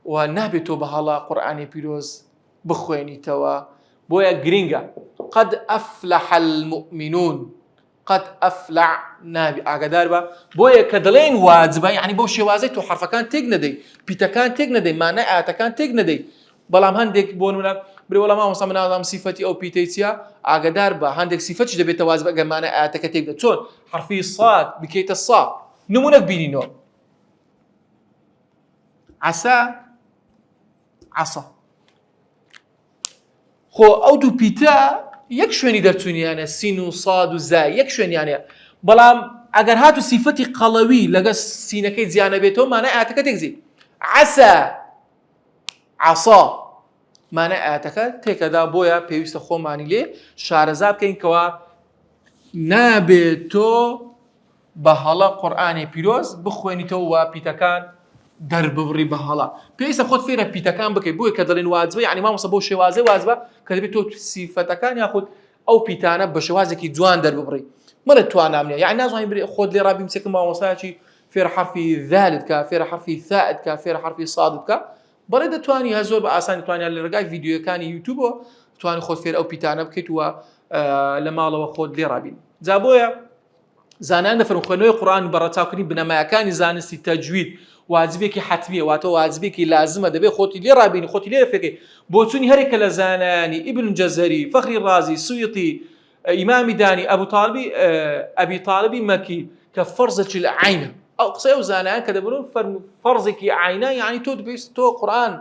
ونهبتو بهلا قراني بيروز بخويني توا بويا جرينجا قد أفلح المؤمنون قد أفلح نابي أقدار بويا كدلين واجبة يعني بو شوازيتو حرف كان تجندي بيتا كان تجندي معنى آتا كان تجندي بلام هندك بونونا بري ولا ما وصلنا نظام صفتي أو بيتيتيا أقدار با هندك صفتش دبي تواجب معنى آتا كتجندي تون حرفي صاد بكيت الصاد نمونك بيني نوع عسى عصا خۆ ئەو دوو پیتە یەک شوێنی دەرچوونیانە سین و ساد و زای یەک شوێنیانەیە بەڵام ئەگەر هاتو سیفەتی قەڵەوی لەگە سینەکەی جیانە بێتەوە مانای ئاەتەکە تێکزی عەسا عەسا مانای ئاەتەکە تێکەدا بۆیە پێویستە خۆمانی لێ شارەزا بکەین کەوا نابێت تۆ بە هەڵە قورئانی پیرۆز بخوێنیتەوە و پیتەکان دەرببڕی بە هەڵا پێویستە خۆت فێرە پیتەکان بکەیت بۆیە کە دەڵێن واجبە یعنی مامۆستا بۆ شێوازەی واجبە کە دەبێت تۆ سیفەتەکان یاخود ئەو پیتانە بە شێوازێکی جوان دەرببڕی مەڵێت توانام نییە یعنی نازانین خۆت لێ ڕابی بچێکم مامۆستایەکی فێرە حرفی ذالت کە فێرە حرفی ثائت کە فێرە حرفی صادت کە بەڵێ دەتوانی هە زۆر بە ئاسانی توانیان لە ڕێگای ڤیدیۆکانی یوتیوبەوە توانی خۆت فێر ئەو پیتانە بکەیت وە لە ماڵەوە خۆت لێ ڕابین جا بۆیە زانان دەفەرمون خوێندنەوەی قورئان بەڕەچاوکردنی بنەمایەکانی زانستی تەجوید واجبێکی حتمیە واتە واجبێکی لازمە دەبێت خۆتی لێ ڕابینی خۆتی لێ فێکەی بۆ چوونی هەرێکە لە زانانی ئیبن جەزەری فەخری ڕازی سویوطی ئیمامی دانی ئەبی طالبی مەکی کە فەرزەکی لە عینە ئەو قسەی ئەو زانایان کە دەبڕن فەرزێکی عینە یعنی تۆ دەبێت تۆ قورئان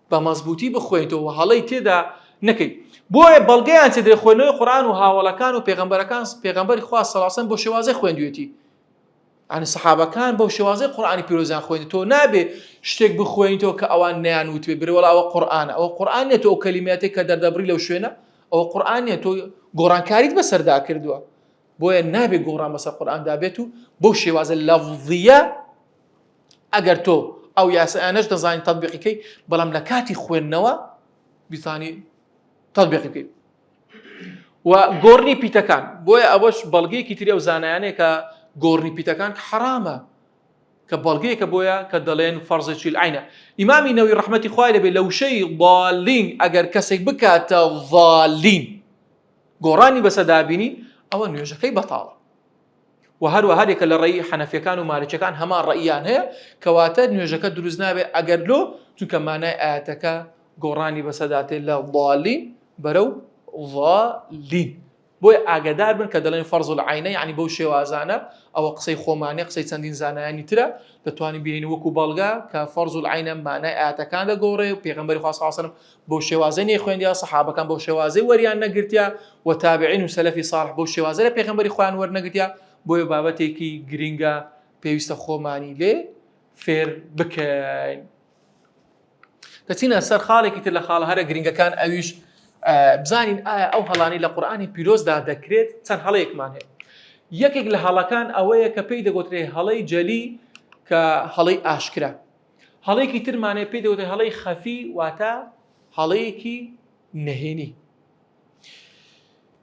بە مەزبوطی بخوێنیتەوە هەڵەی تێدا نەکەی بۆیە بەڵگەیان چێ خوێندنەوەی قورئان و هاوڵەکان و پێغەمبەری خوا صلی الله علیه و سلم بۆ شێوازەی خوێندوێتی ئەنی سەحابەکان بەو شێوازەی قورئانی پیرۆزیان خوێنی تۆ نابێ شتێک بخوێنیتەوە کە ئەوان نەیانوت بێ برێ وەڵا ئەوە قورئانە ئەوە قورئان نیە تۆ ئەو کەلیماتێک کە دەردەبڕی لەو شوێنە ئەوە قورئان نیە تۆ گۆڕانکاریت بەسەردا کردووە بۆیە نابێ گۆڕان بەسەر قورئاندا بێت و بەو شێوازە لەفظیە ئەگەر تۆ ئەو یاسایانەش دەزانی تەطبیقیکەی بەڵام لە کاتی خوێندنەوە بیزانی تەطبیقی بکەیت و گۆڕنی پیتەکان بۆیە ئەوەش بەڵگەیەکی تری ئەو زانایانەیە کە گۆڕنی پیتەکان حرامە کە بەڵگەیەکە بۆیە کە دەڵێن فەرزێکی العینە ئیمامی نەووی ڕەحمەتی خوای لەبێ لە وشەی ضالین ئەگەر کەسێک بکاتە ضالین گۆڕانی بەسەدابینی ئەوە نوێژەکەی بەتاڵە و هەروە هەرێکە لە ڕێی حەنەفیەکان و مالکیەکان هەمان ڕەئیان هەیە کەواتە نوێژەکە دروست نابێت ئەگەر لۆ چونکە مانای ئاەتەکە گۆڕانی بەسەداتێت لە ضالین بەرەو ضالین بۆی ئاگدار بن کە دەڵێن فەرز العینە یعنی بەو شێوازانە ئەوە قسەی خۆمانێ قسەی چەندین زانایانی ترە دەتوانین بینین وەکو بەڵگا کە فەرز العینە مانای ئاەتەکان دەگۆڕێ و پێغەمبەری خوا صلی الله علیه و سلم بەو شێوازەی نەخوێندیا سەحابەکان بەو شێوازەی وەریان نەگرتیا و تابعین و سەلەفی صالح بەو شێوازە لە پێغەمبەری خۆیان وەرنەگرتیا بۆیە بابەتێکی گرینگە پێویستە خۆمانی لێ فێر بکەین دەچینە سەر خاڵێکی تر لە خاڵە هەرە گرینگەکان ئەویش بزانین ئایا ئەو هەڵانی لە قورئانی پیرۆزدا دەکرێت چەند هەڵەیەکمان هەیە یەکێک لە هەڵەکان ئەوەیە کە پێی دەگوترێت هەڵەی جەلی کە هەڵەی ئاشکرا هەڵەیەکی ترمانەیە پێی دەگوترێت هەڵەی خەفی واتە هەڵەیەکی نەهێنی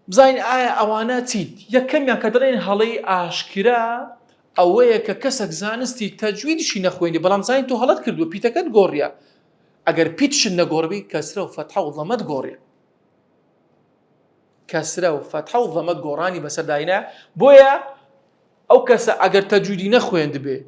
بزانین ئایا ئەوانە چیت یەکەمیان کە دەڵێن هەڵەی ئاشکرا ئەوەیە کە کەسێک زانستی تەجویدشی نەخوێندی بەڵام زانین تۆ هەڵەت کردووە پیتەکەت گۆڕیە ئەگەر پیتشت نەگۆڕبی کەسرە و فەتحە و ضەمەت گۆڕیە کەسرە و فەتحە و ضەمەت گۆڕانی بەسەرداینە بۆیە ئەو کەسە ئەگەر تەجویدی نەخوێند بێ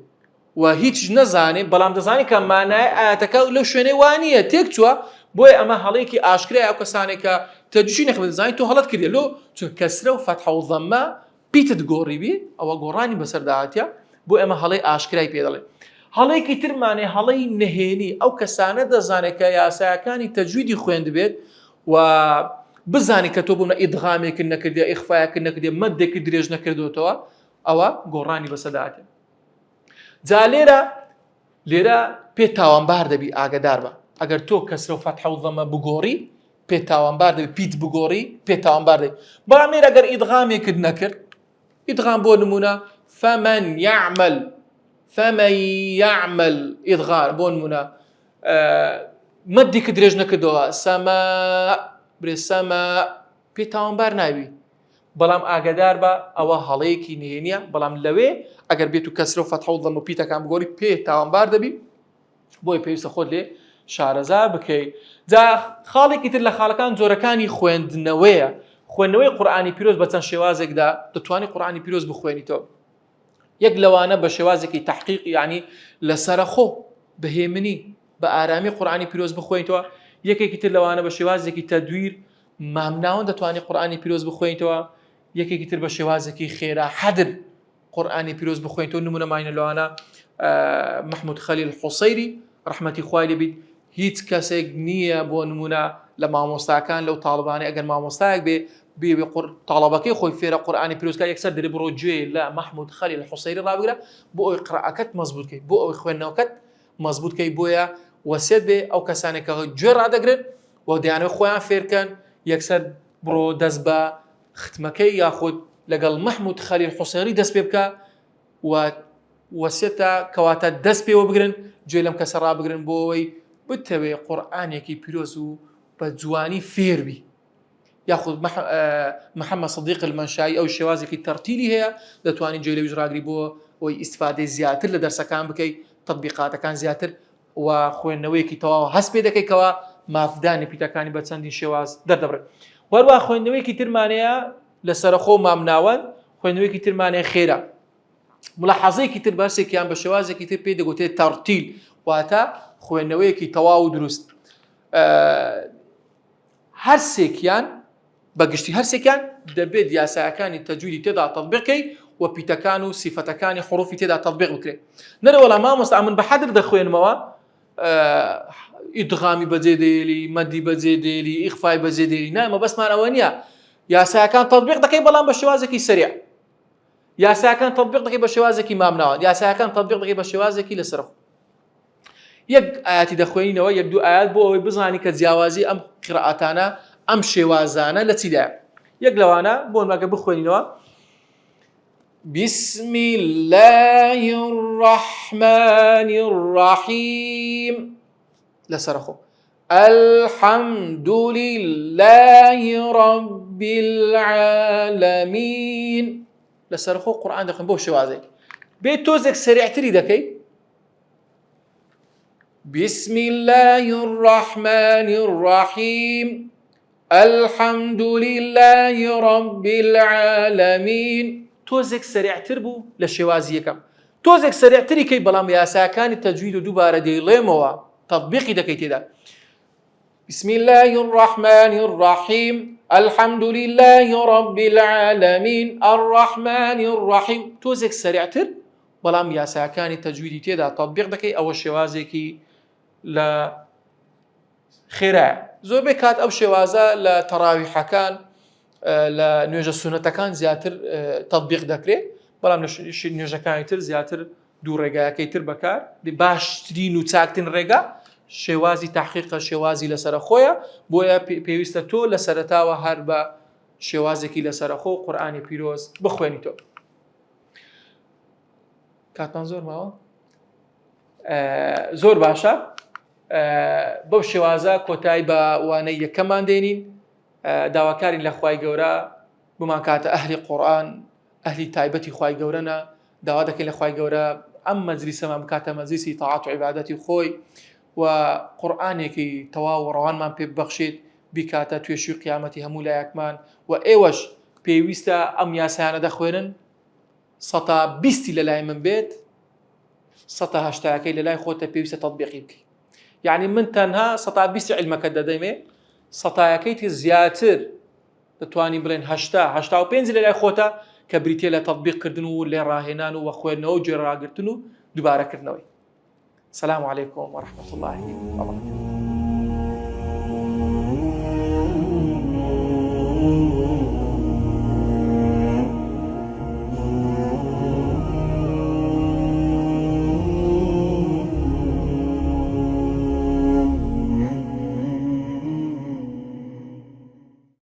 و هیچ نەزانێ بەڵام دەزانی کە مانای ئاەتەکە لەو شوێنەی وانییە تێک چووە بۆیە ئەمە هەڵەیەکی ئاشکرای ئەو کەسانێک کە تەجویدی نەخوێند دەزانی تۆ هەڵەت کردی لۆ چونکە کەسرە و فەتحە و ضەمە پیتت گۆڕیبی ئەوە گۆڕانی بەسەرداهاتیە بۆ ئەمە هەڵەی ئاشکرای پێ دەڵێ هەڵەیەکی ترمانێ هەڵەی نەهێنی ئەو کەسانە دەزانێت کە یاسایەکانی تەجویدی خوێند بێت و بزانی کە تۆ بوونە ئیدغامێکن نەکردی ئیخفایەکن نەکردی مەدێکی درێژ نەکردوتەوە ئەوە گۆڕانی بەسەداتێت جا لێرە پێ تاوانبار دەبی ئاگدار بە ئەگەر تۆ کەسرە و فەتحە و ضەمە بگۆڕی پێ تاوانبار دەبی پیت بگۆڕی پێ تاوانبار دەبی بەڵام لێرە ئەگەر ئیدغامێکت نەکرد ئیدغام بۆ نمونە فمن يعمل إدغام بون منا مدي كدريج نكدوا سما بري سما بيتاون بارناوي بلام آگادار با أو هاليكي نهينيا بلام لوي أجر بيتو كسر وفتح وضم وبيتا كام بقولي بيتاون بار دبي بوي بيوس خود لي شارزا بكي دا خالق يتر لخالقان زوركاني خويندنوي قرآني بيروز بتن شوازك دا دتواني قرآني بيروز بخويني تو یەک لەوانە بە شێوازێکی تحقیق یعنی لەسەرخۆ بەهێمنی بە ئارامی قورئانی پیرۆز بخوێنیتەوە یەکێکی تر لەوانە بە شێوازێکی تەدویر مامناوەن دەتوانێت قورئانی پیرۆز بخوێنیتەوە یەکێکی تر بە شێوازێکی خێرا حەدر قورئانی پیرۆز بخوێنیتەوە نمونەمانە لەوانە محمود خەلیل حوسەیری ڕەحمەتی خوای لێ بیت هیچ کەسێک نییە بۆ نمونە لە مامۆستاکان لەو تاڵبانەی ئەگەر مامۆستایەک بێ تاڵەبەکەی خۆی فێرە قورئانی پیرۆزکە یەکسەر دەرێ بڕۆ گوێ لە محمود خەلیل حوسەیری ڕابگرە بۆ ئەوەی قڕائەکەت مەزبوطکەی بۆ ئەوەی خوێندنەوەکەت مەزبوطکەی بۆیە وەسێت بێ ئەو کەسانێک کە گوێ ڕادەگرن و دەیانەوێت خۆیان فێرکەن یەکسەر بڕۆ دەست بە ختمەکەی یاخود لەگەڵ محمود خەلیل حوسەیری دەست پێ بکە و وەسێتە کەواتە دەست پێوە بگرن گوێ لەم کەسە ڕابگرن بۆ ئەوەی بتەوێ قورئانێکی پیرۆز و بە جوانی فێربی یاخود محەممەد صدیق المەنشایی ئەو شێوازێکی تەرتیلی هەیە دەتوانین گوێ لەویش ڕاگری بۆ ئەوەی ئیسفادەی زیاتر لە دەرسەکان بکەیت تەطبیقاتەکان زیاتر و خوێندنەوەیەکی تەواو هەست پێ دەکەیتەوە مافدانی پیتەکانی بە چەندین شێواز دەردەبرێت وەروە خوێندنەوەیەکی ترمانەیە لە سەرخۆ مامناوەند خوێندنەوەیەکی ترمانەیە خێرە ملاحەزەیەکی تر بەرسێکیان بە شێوازێکی تر پێی دەگوتێت تەرتیل واتە خوێندنەوەیەکی تەواو و دروست هەرسێکیان بەگشتی هەرسێکیان دەبێت یاساکانی تەجویدی تێدا تەطبیقکەی و پیتەکان و سیفەتەکانی حروفی تێدا تەطبیق بکرێت نەرەوەڵا مامۆستا من بە حەدر دەخوێنمەوە ئیدغامی بەجێ دێلی مەدی بەجێ دێلی ئیخفای بەجێ دێلی نامە بەسمان ئەوە نییە یاساکان تەطبیق دەکەی بەڵام بە شێوازێکی سەریع یاساکان تەطبیق دەکەی بە شێوازێکی مامناوە یاساکان تەطبیق دەکەی بە شێوازێکی لەسەرخۆ یەک ئاەتی دەخوێنینەوە یەک دوو ئاەت بۆ ئەوەی بزانی کە جیاوازی ئەم قرائەتانە ئەم شێوازانە لە چیدایە یەک لەوانە بۆ ماگە بخوێنینەوە بسم الله الرحمن الرحيم لسرخو الحمد لله رب العالمين لسرخو قرآن دخل بو شوازي بيت توزك سريع تري دكي بسم الله الرحمن الرحيم الحمد لله رب العالمين تۆزێک سەریعتر بوو لە شێوازی یەکەم تۆزێک سەریعتری کەی بەڵام یاساکانی تەجوید و دووبارە دەیڵێمەوە تەطبیقی دەکەی تێدا بسم الله الرحمن الرحيم الحمد لله رب العالمين الرحمن الرحيم تۆزێک سەریعتر بەڵام یاساکانی تەجویدی تێدا تەطبیق دەکەی ئەوە شێوازێکی لە خێرایە زۆربەی کات ئەو شێوازە لە تەراویحەکان لە نوێژە سونەتەکان زیاتر تەطبیق دەکرێت بەڵام لە نوێژەکانی تر زیاتر دوو ڕێگایەکەی تر بەکار باشترین و چاکترین ڕێگا شێوازی تحقیقە شێوازی لەسەرە خۆیە بۆیە پێویستە تۆ لە سەرەتاوە هەر بە شێوازێکی لەسەرە خۆ قورئانی پیرۆز بخوێنیتەوە کاتمان زۆر ماوە زۆر باشە بەو شێوازە کۆتایی بە وانەی یەکەمان دێنین داواکارین لە خوای گەورە بمان کاتە ئەهلی قورئان ئەهلی تایبەتی خوای گەورەنە داوا دەکەین لە خوای گەورە ئەم مەجلیسەمان بکاتە مەجلیسی تاعات و عیبادەتی خۆی و قورئانێکی تەواو و ڕەوانمان پێ ببەخشێت بیکاتە توێشی قیامەتی هەموو لایەکمان و ئێوەش پێویستە ئەم یاسایانە دەخوێنن 120 لە لای من بێت 180 لە لای خۆتە پێویستە تەطبیقی بکەیت یعنی من تەنها 120 علمەکە دەدەمێ 100 زیاتر دەتوانین بڵێن 85 لە لای خۆتە کە بریتێ لە تەطبیقکردن و لێ ڕاهێنان و خوێندنەوە و گوێڕاگرتن و دووبارەکردنەوەی. سلام علیکم و رحمة الله وبركاته.